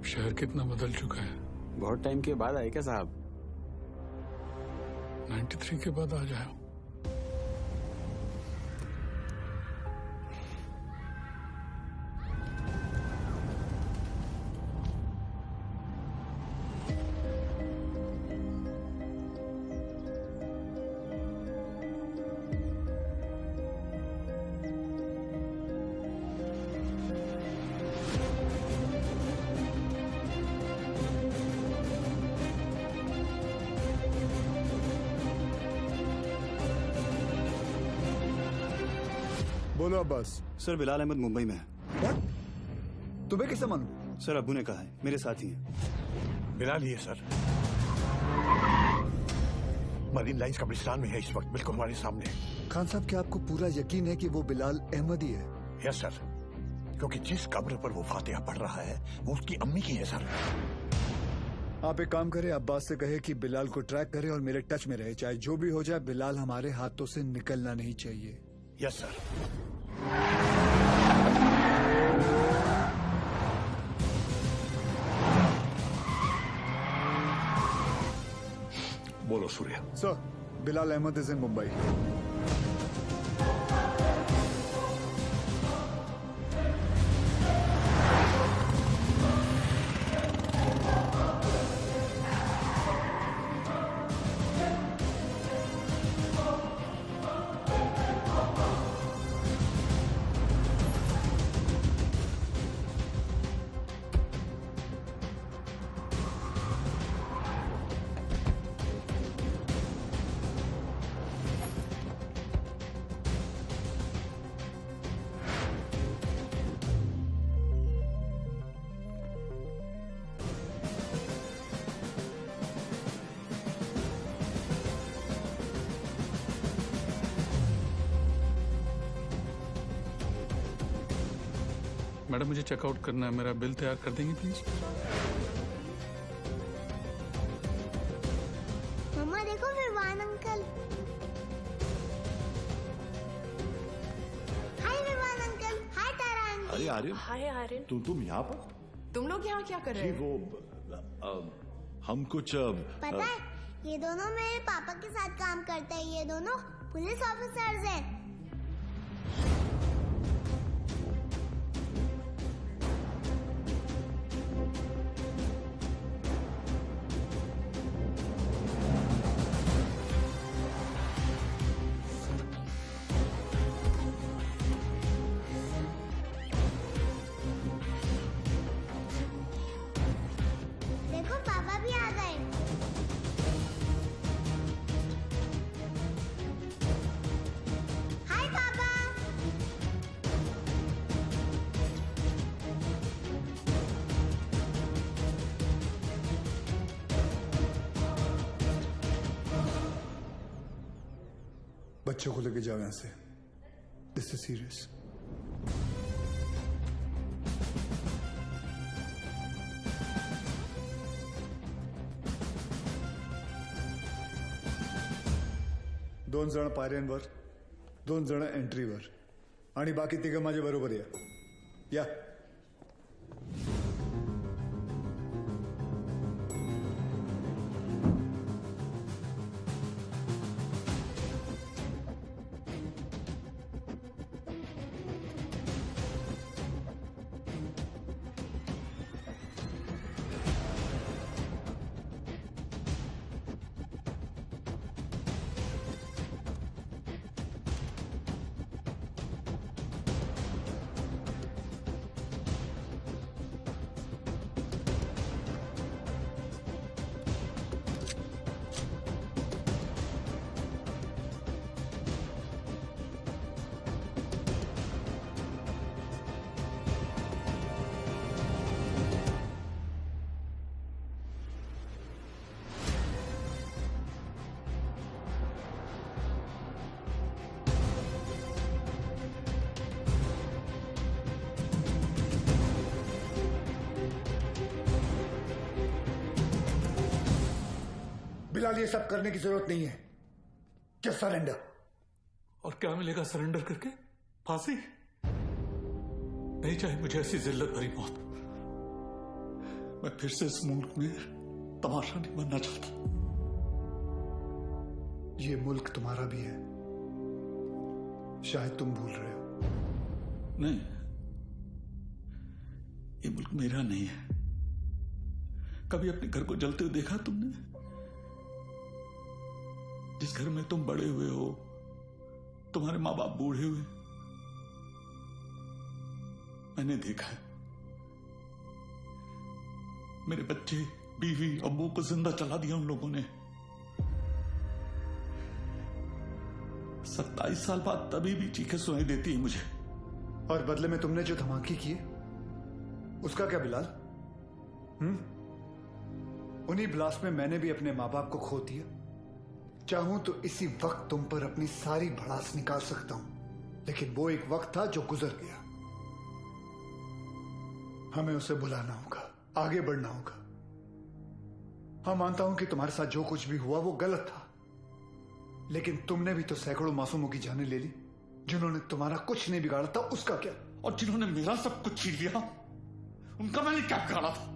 शहर कितना बदल चुका है। बहुत टाइम के बाद आए क्या साहब? 93 के बाद आ जाए। बोलो अब्बास। सर, बिलाल अहमद मुंबई में है। What? तुम्हें कैसे मालूम? सर, अब्बू ने कहा है, मेरे साथ ही है। बिलाल ही है सर, मरीन लाइंस कब्रिस्तान में है इस वक्त, बिल्कुल हमारे सामने। खान साहब, क्या आपको पूरा यकीन है कि वो बिलाल अहमद ही है? यस सर, क्योंकि जिस कब्र पर वो फातिहा पढ़ रहा है वो उसकी अम्मी की है सर। आप एक काम करें, अब्बास से कहे कि बिलाल को ट्रैक करे और मेरे टच में रहे, चाहे जो भी हो जाए, बिलाल हमारे हाथों से निकलना नहीं चाहिए। Yes sir. बोलो Surya. Sir, Bilal Ahmed is in Mumbai. Madam मुझे चेकआउट करना है, मेरा बिल तैयार कर देंगे प्लीज? मम्मा देखो विवान अंकल। हाय विवान अंकल। हाय तारा आंटी। अरे आर्यन, हाय आर्यन। तुम यहाँ पर? तुम लोग यहाँ क्या कर रहे जी हो? वो हम कुछ पता है ये दोनों मेरे पापा के साथ काम करते हैं। ये दोनों पुलिस ऑफिसर्स हैं। देखो पापा भी आ गए। हाय पापा। बच्चों को लेके जाओ यहाँ से। This is serious. दोन जण पायऱ्यांवर, दोन जण एंट्रीवर आणि बाकी तिघं माझ्या बरोबर या। बिलाल ये सब करने की जरूरत नहीं है। Just surrender. और क्या मिलेगा सरेंडर करके? फांसी? नहीं चाहिए मुझे ऐसी जिल्लत भरी मौत। मैं फिर से इस मुल्क में तमाशा नहीं बनना चाहता। ये मुल्क तुम्हारा भी है, शायद तुम भूल रहे हो। नहीं, ये मुल्क मेरा नहीं है। कभी अपने घर को जलते हुए देखा तुमने? जिस घर में तुम बड़े हुए हो, तुम्हारे माँ बाप बूढ़े हुए, मैंने देखा है। मेरे बच्चे, बीवी, अब्बू को जिंदा चला दिया उन लोगों ने। 27 साल बाद तभी भी चीखें सुनाई देती है मुझे। और बदले में तुमने जो धमाके किए, उसका क्या बिलाल? उन्हीं ब्लास्ट में मैंने भी अपने माँ बाप को खो दिया। चाहूं तो इसी वक्त तुम पर अपनी सारी भड़ास निकाल सकता हूं, लेकिन वो एक वक्त था जो गुजर गया। हमें उसे बुलाना होगा, आगे बढ़ना होगा। हाँ, मानता हूं कि तुम्हारे साथ जो कुछ भी हुआ वो गलत था, लेकिन तुमने भी तो सैकड़ों मासूमों की जानें ले ली। जिन्होंने तुम्हारा कुछ नहीं बिगाड़ा था, उसका क्या? और जिन्होंने मेरा सब कुछ छीन लिया, उनका मैंने क्या बिगाड़ा था?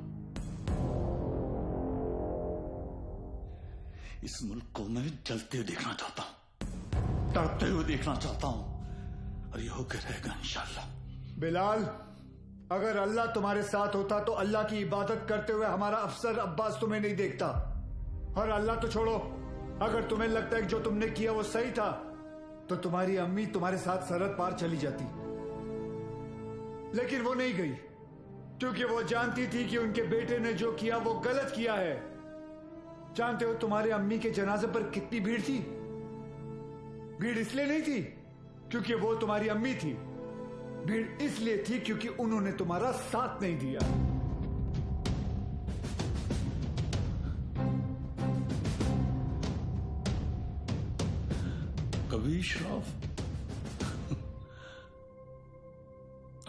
इस मुल्क को मैं जलते हुए देखना चाहता हूं, तड़पते हुए देखना चाहता हूं, और ये होकर रहेगा इंशाल्लाह। बिलाल, अगर अल्लाह तुम्हारे साथ होता तो अल्लाह की इबादत करते हुए हमारा अफसर अब्बास तुम्हें नहीं देखता। और अल्लाह तो छोड़ो, अगर तुम्हें लगता है कि जो तुमने किया वो सही था, तो तुम्हारी अम्मी तुम्हारे साथ सरहद पार चली जाती। लेकिन वो नहीं गई, क्योंकि वो जानती थी कि उनके बेटे ने जो किया वो गलत किया है। जानते हो तुम्हारे अम्मी के जनाजे पर कितनी भीड़ थी? भीड़ इसलिए नहीं थी क्योंकि वो तुम्हारी अम्मी थी, भीड़ इसलिए थी क्योंकि उन्होंने तुम्हारा साथ नहीं दिया। कभी श्राफ,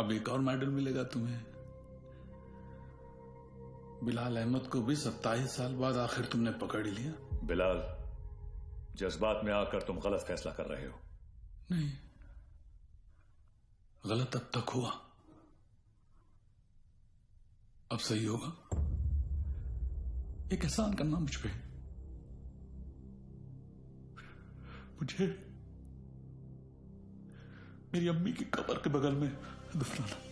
अब एक और मेडल मिलेगा तुम्हें। बिलाल अहमद को भी 27 साल बाद आखिर तुमने पकड़ ही लिया। बिलाल, जज्बात में आकर तुम गलत फैसला कर रहे हो। नहीं, गलत अब तक हुआ, अब सही होगा। एक एहसान करना मुझ पे, मुझे मेरी अम्मी की कब्र के बगल में दफनाना।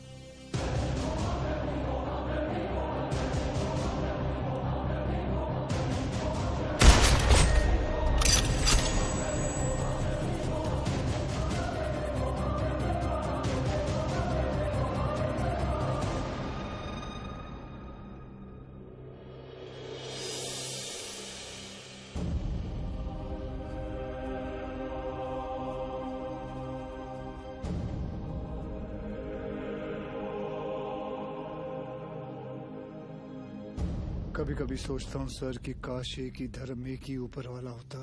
कभी कभी सोचता हूँ सर कि काश एक ही धर्म एक ही ऊपर वाला होता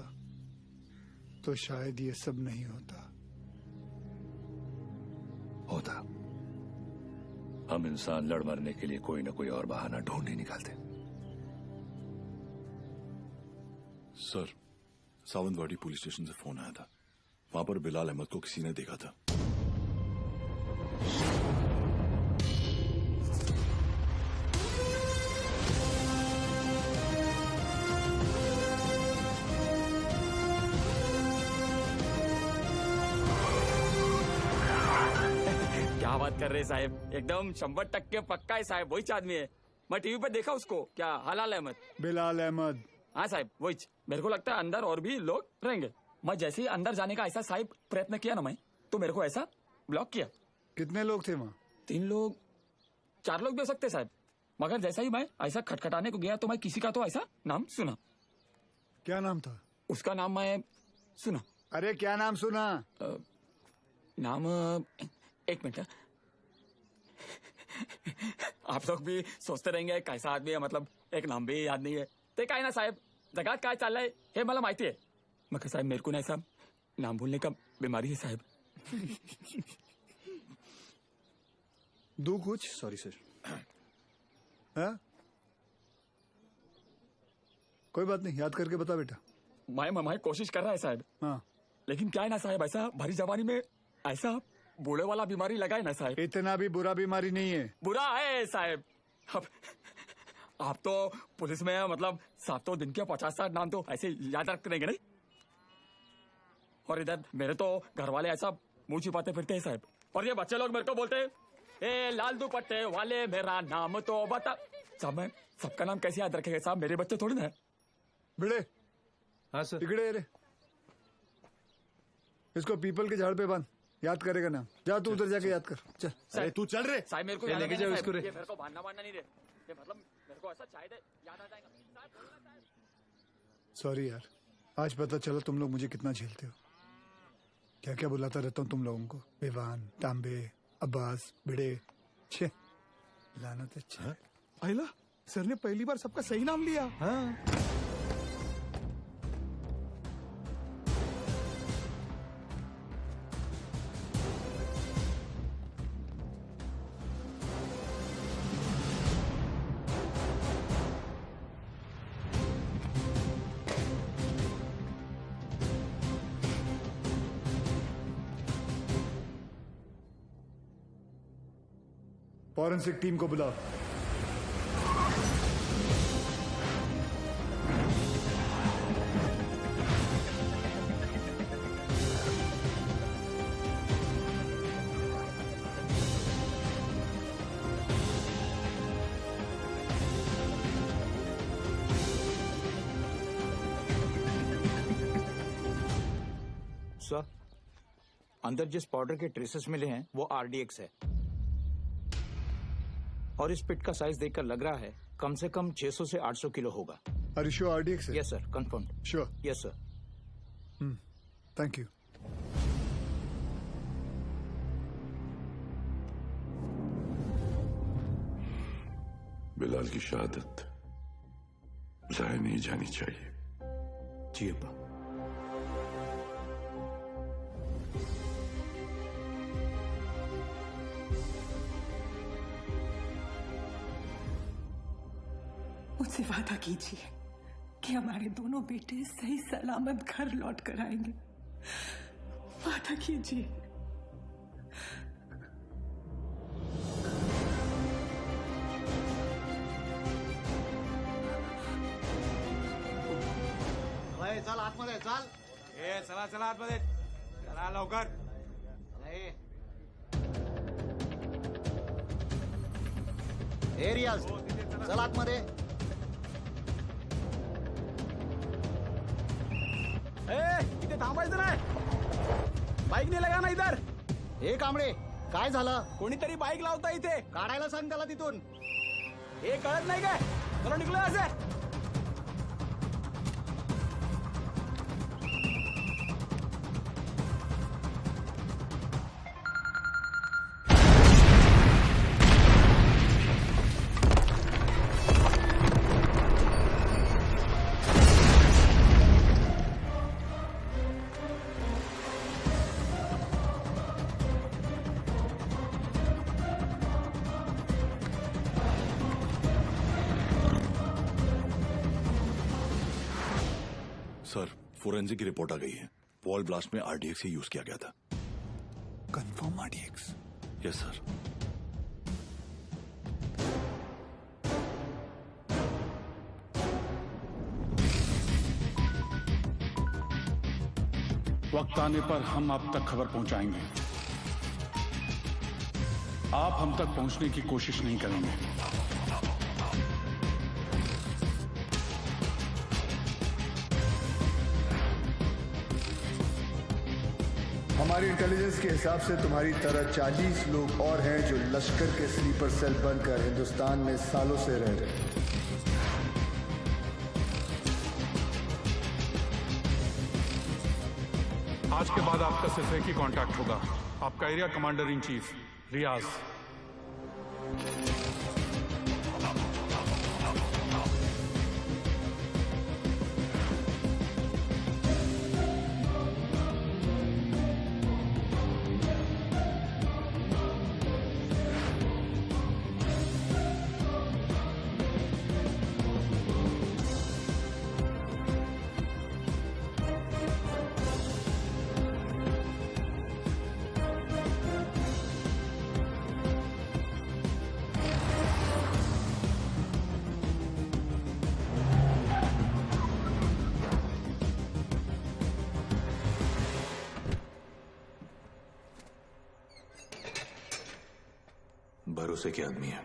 तो शायद ये सब नहीं होता। हम इंसान लड़ मरने के लिए कोई ना कोई और बहाना ढूंढ ही निकालते। सर, सावंतवाड़ी पुलिस स्टेशन से फोन आया था। वहां पर बिलाल अहमद को किसी ने देखा था। क्या बात कर रहे हैं साहब, एकदम 100% पक्का है साहब, वही आदमी है। मैं टीवी पर देखा उसको। क्या हलाल अहमद? बिलाल अहमद। हाँ साहब वही। मेरे को लगता है अंदर और भी लोग रहेंगे। मैं जैसे ही अंदर जाने का ऐसा साहब प्रयत्न किया ना मैं, तो मेरे को ऐसा ब्लॉक किया। कितने लोग थे वहाँ? 3 लोग 4 लोग भी हो सकते साहब, मगर जैसा ही मैं ऐसा खटखटाने को गया तो मैं किसी का तो ऐसा नाम सुना। क्या नाम था उसका? नाम मैं सुना। अरे क्या नाम सुना? नाम एक मिनट। आप लोग भी सोचते रहेंगे कैसा आदमी है, मतलब एक नाम भी याद नहीं है। ते काय ना साहेब, जगात काय चाललंय हे मला माहिती आहे। मग साहेब मेरे को ना ऐसा नाम भूलने का बीमारी है साहब। दो कुछ। Sorry sir. हाँ कोई बात नहीं, याद करके बता बेटा। मैं कोशिश कर रहा है साहब। हाँ लेकिन क्या है ना साहब, ऐसा भरी जवानी में ऐसा बूढ़े वाला बीमारी लगा है ना साहब। इतना भी बुरा बीमारी नहीं है। बुरा है साहब। अब आप तो पुलिस में है, मतलब 7 दिन के 50-60 नाम तो ऐसे याद रख देंगे नहीं। और इधर मेरे तो घर वाले ऐसा मुंह छिपाते फिरते हैं साहब। और ये बच्चे लोग मेरे को बोलते हैं, ए लाल दुपट्टे वाले मेरा नाम तो बता। साहब मैं सबका नाम कैसे याद रखेगा साहब, मेरे बच्चे थोड़ी ना है। बिड़े। हाँ सर। बिगड़े रे, इसको पीपल के झाड़ पे बांध, याद करेगा नाम। जा तू उधर जाके याद कर। चल। अरे तू चल रे साहब मेरे को याद लेके जाओ इसको रे। ये मेरे को बांधना नहीं रे, ये मतलब मेरे को ऐसा शायद याद आ जाएगा। सॉरी यार, आज पता चला तुम लोग मुझे कितना झेलते हो। क्या क्या बुलाता रहता हूँ तुम लोगों को, विवान, तांबे, अब्बास, भिड़े। छे लानत। अच्छा अहिला सर ने पहली बार सबका सही नाम लिया। हाँ फॉरेंसिक टीम को बुलाओ। सर, अंदर जिस पाउडर के ट्रेसेस मिले हैं वो आरडीएक्स है, और इस पिट का साइज देखकर लग रहा है कम से कम 600 से 800 किलो होगा। Are you sure RDX है? Yes sir, confirm. Sure? Yes sir. Thank you. Bilal की शहादत जाया नहीं जानी चाहिए। जी अब्बा। मुझसे वादा कीजिए कि हमारे दोनों बेटे सही सलामत घर लौट कर आएंगे। वादा कीजिए। चल आतमध्ये चल। चला चला आतमध्ये चला लवकर। रियाज चल आतमध्ये। इथे थांबायचं नाही। बाईक नाही लगा ना इधर। हे कांबळे काय झालं? कोणीतरी बाईक लावता इथे। काढायला सांग त्याला तिथून। हे कळत नाही काय? चलो निघलो असे। सर, फोरेंसिक की रिपोर्ट आ गई है। वॉल ब्लास्ट में आरडीएक्स ही यूज किया गया था। Confirm RDX? Yes sir. वक्त आने पर हम आप तक खबर पहुंचाएंगे। आप हम तक पहुंचने की कोशिश नहीं करेंगे। हमारी इंटेलिजेंस के हिसाब से तुम्हारी तरह 40 लोग और हैं जो लश्कर के स्लीपर सेल बनकर हिंदुस्तान में सालों से रह रहे हैं। आज के बाद आपका सिर्फ एक ही कांटेक्ट होगा, आपका एरिया कमांडर इन चीफ रियाज। भरोसे के आदमी है।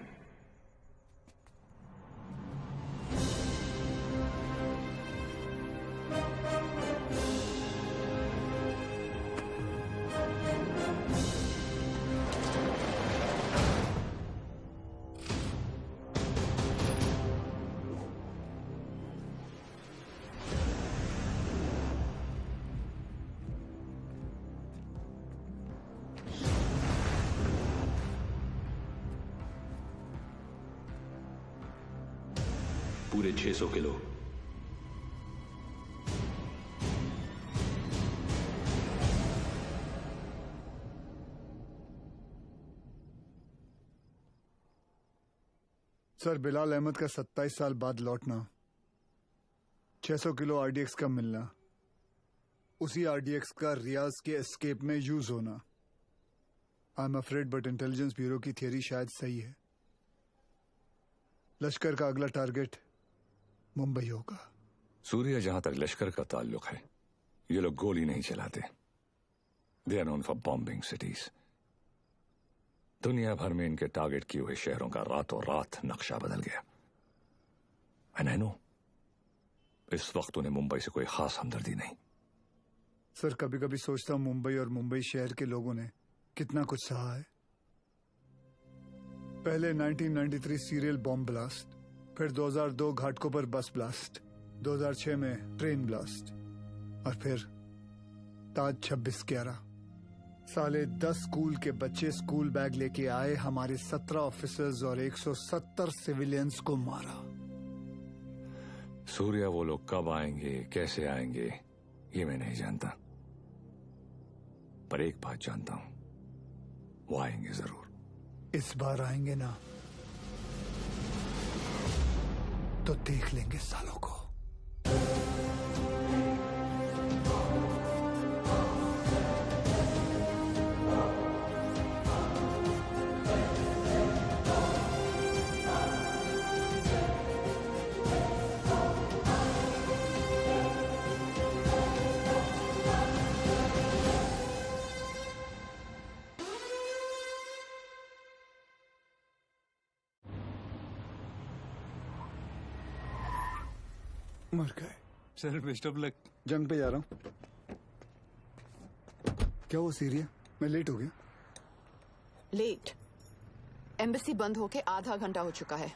पूरे 600 किलो। सर, बिलाल अहमद का 27 साल बाद लौटना, 600 किलो आरडीएक्स का मिलना, उसी आरडीएक्स का रियाज के एस्केप में यूज होना। I am afraid but intelligence bureau की थियरी शायद सही है। लश्कर का अगला टारगेट मुंबई होगा। सूर्य, जहां तक लश्कर का ताल्लुक है, ये लोग गोली नहीं चलाते। They are known for bombing cities. दुनिया भर में इनके टारगेट किए हुए शहरों का रातों रात नक्शा बदल गया। एंड आई नो, इस वक्त उन्हें मुंबई से कोई खास हमदर्दी नहीं। सर, कभी कभी सोचता हूं मुंबई और मुंबई शहर के लोगों ने कितना कुछ सहा है। पहले 1993 सीरियल बॉम्ब ब्लास्ट, फिर 2002 घाटकोपर बस ब्लास्ट, 2006 में ट्रेन ब्लास्ट, और फिर ताज 26/11। साले 10 स्कूल के बच्चे स्कूल बैग लेके आए, हमारे 17 ऑफिसर्स और 170 सिविलियंस को मारा। सूर्या, वो लोग कब आएंगे, कैसे आएंगे, ये मैं नहीं जानता, पर एक बात जानता हूं, वो आएंगे जरूर। इस बार आएंगे ना तो देख लेंगे सालों को। मर गए। Sir best of luck. जंग पे जा रहा हूँ। क्या वो सीरिया? मैं लेट हो गया। लेट? एम्बेसी बंद होके आधा घंटा हो चुका है।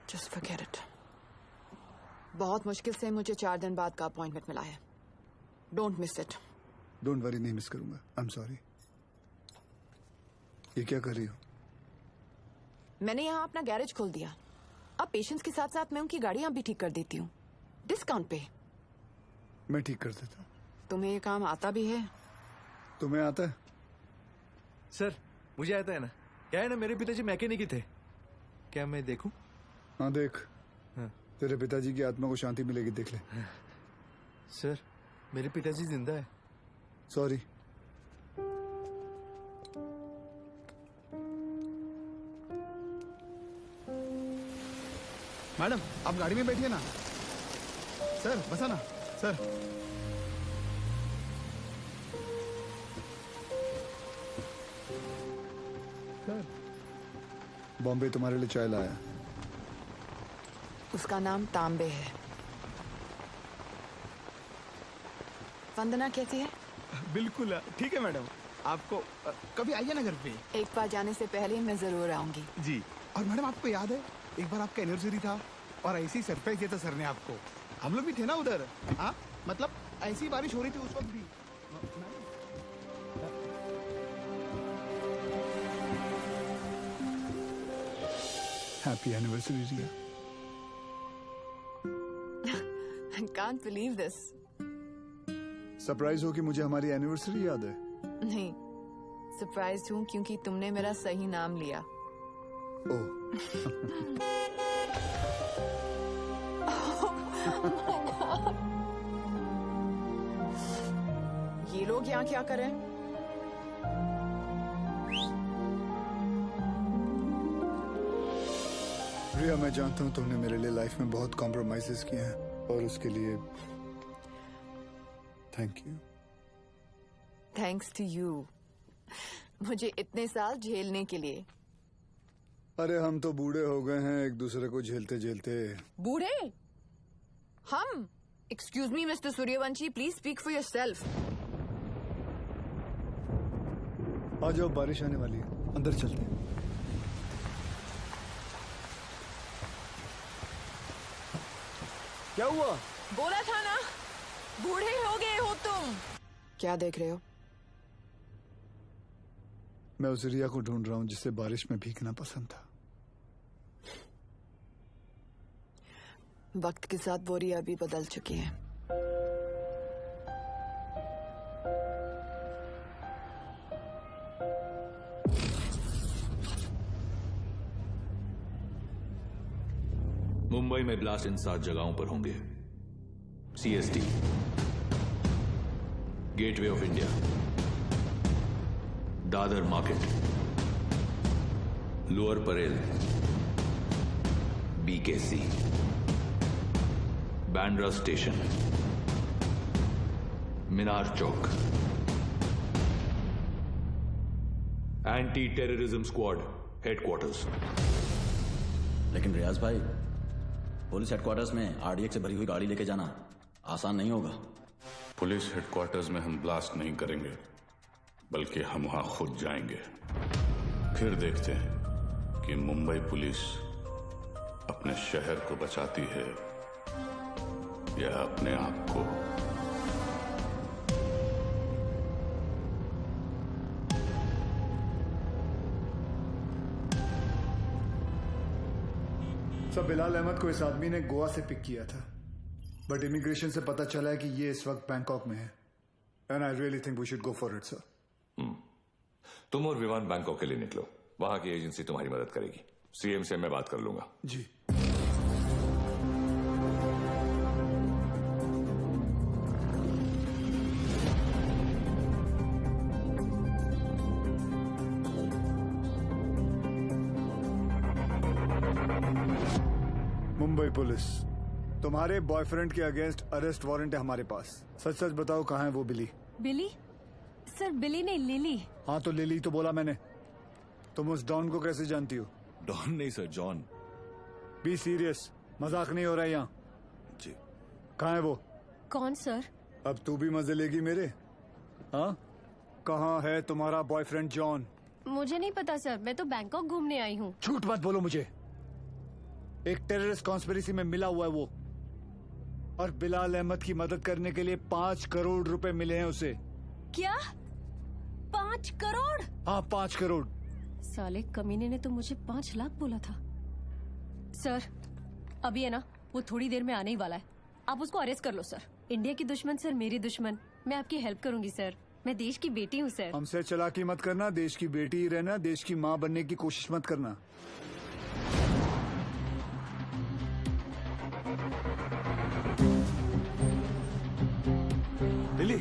Just forget it. बहुत मुश्किल से मुझे 4 दिन बाद का अपॉइंटमेंट मिला है। Don't miss it. Don't worry, नहीं मिस करूंगा। आई एम सॉरी। ये क्या कर रही हो? मैंने यहाँ अपना गैरेज खोल दिया। अब पेशेंट्स के साथ साथ मैं उनकी गाड़ियां भी ठीक कर देती हूँ, डिस्काउंट पे। मैं ठीक कर देता हूँ। तुम्हें ये काम आता भी है? तुम्हें आता है? सर मुझे आता है ना। क्या है ना, मेरे पिताजी मैकेनिक ही थे। क्या मैं देखूं? हाँ देख। हाँ। तेरे पिताजी की आत्मा को शांति मिलेगी, देख ले। सर मेरे पिताजी जिंदा है। सॉरी। मैडम आप गाड़ी में बैठिए ना। सर बसा ना सर। सर बॉम्बे तुम्हारे लिए चाय लाया। उसका नाम तांबे है। वंदना कैसी है? बिल्कुल ठीक है मैडम। आपको कभी आइए ना घर पे। एक बार जाने से पहले मैं जरूर आऊंगी। जी। और मैडम आपको याद है एक बार आपका एनिवर्सरी था और ऐसी सरप्राइज दिया था सर ने आपको। हम लोग भी थे ना उधर। हाँ मतलब ऐसी बारिश हो रही थी उस वक्त भी। Happy anniversary Riya. I can't believe this. Surprise हो कि मुझे हमारी एनिवर्सरी याद है? नहीं, सरप्राइज हूँ क्योंकि तुमने मेरा सही नाम लिया। ओह। ये लोग यहाँ क्या कर रहे हैं? रिया मैं जानता हूँ तुमने मेरे लिए लाइफ में बहुत कॉम्प्रोमाइजेस किए हैं और उसके लिए thank you. Thanks to you, मुझे इतने साल झेलने के लिए। अरे हम तो बूढ़े हो गए हैं एक दूसरे को झेलते झेलते। बूढ़े? हम? Excuse me mister Sooryavanshi, please speak for yourself. आ जाओ, बारिश आने वाली है, अंदर चलते हैं। क्या हुआ? बोला था ना, बूढ़े हो गए हो तुम। क्या देख रहे हो? मैं उस रिया को ढूंढ रहा हूँ जिसे बारिश में भीगना पसंद था। वक्त के साथ वो रिया भी बदल चुकी है। मुंबई में ब्लास्ट इन 7 जगहों पर होंगे। CST, gateway of India, Dadar market, lower Parel, BKC, Bandra station, Minar Chowk. Anti terrorism squad headquarters. लेकिन रियाज भाई, पुलिस हेडक्वार्टर्स में RDX से भरी हुई गाड़ी लेके जाना आसान नहीं होगा। पुलिस हेडक्वार्टर्स में हम ब्लास्ट नहीं करेंगे, बल्कि हम वहां खुद जाएंगे। फिर देखते हैं कि मुंबई पुलिस अपने शहर को बचाती है या अपने आप को। सब बिलाल अहमद को इस आदमी ने गोवा से पिक किया था, बट इमिग्रेशन से पता चला है कि ये इस वक्त बैंकॉक में है। And I really think we should go for it sir. तुम और विवान बैंकॉक के लिए निकलो। वहां की एजेंसी तुम्हारी मदद करेगी। सीएम से मैं बात कर लूंगा। जी। मुंबई पुलिस, तुम्हारे बॉयफ्रेंड के अगेंस्ट अरेस्ट वारंट है हमारे पास। सच सच बताओ कहाँ है वो बिली? बिली? सर बिली नहीं, लिली। हाँ तो लिली तो बोला मैंने। तुम उस डॉन को कैसे जानती हो? डॉन नहीं सर, जॉन। बी सीरियस, मजाक नहीं हो रहा है यहाँ। जी। कहाँ है वो? कौन सर? अब तू भी मजे लेगी मेरे? हाँ, कहाँ है तुम्हारा बॉयफ्रेंड जॉन? मुझे नहीं पता सर, मैं तो बैंकॉक घूमने आई हूँ। झूठ मत बोलो मुझे। एक टेररिस्ट कॉन्स्पिरेसी में मिला हुआ है वो, और बिलाल अहमद की मदद करने के लिए 5 करोड़ रुपए मिले हैं उसे। क्या? 5 करोड़? हाँ 5 करोड़। साले कमीने ने तो मुझे 5 लाख बोला था। सर अभी है ना, वो थोड़ी देर में आने ही वाला है, आप उसको अरेस्ट कर लो सर। इंडिया की दुश्मन सर मेरी दुश्मन, मैं आपकी हेल्प करूंगी सर, मैं देश की बेटी हूँ सर। हमसे चालाकी मत करना, देश की बेटी ही रहना, देश की माँ बनने की कोशिश मत करना। लिली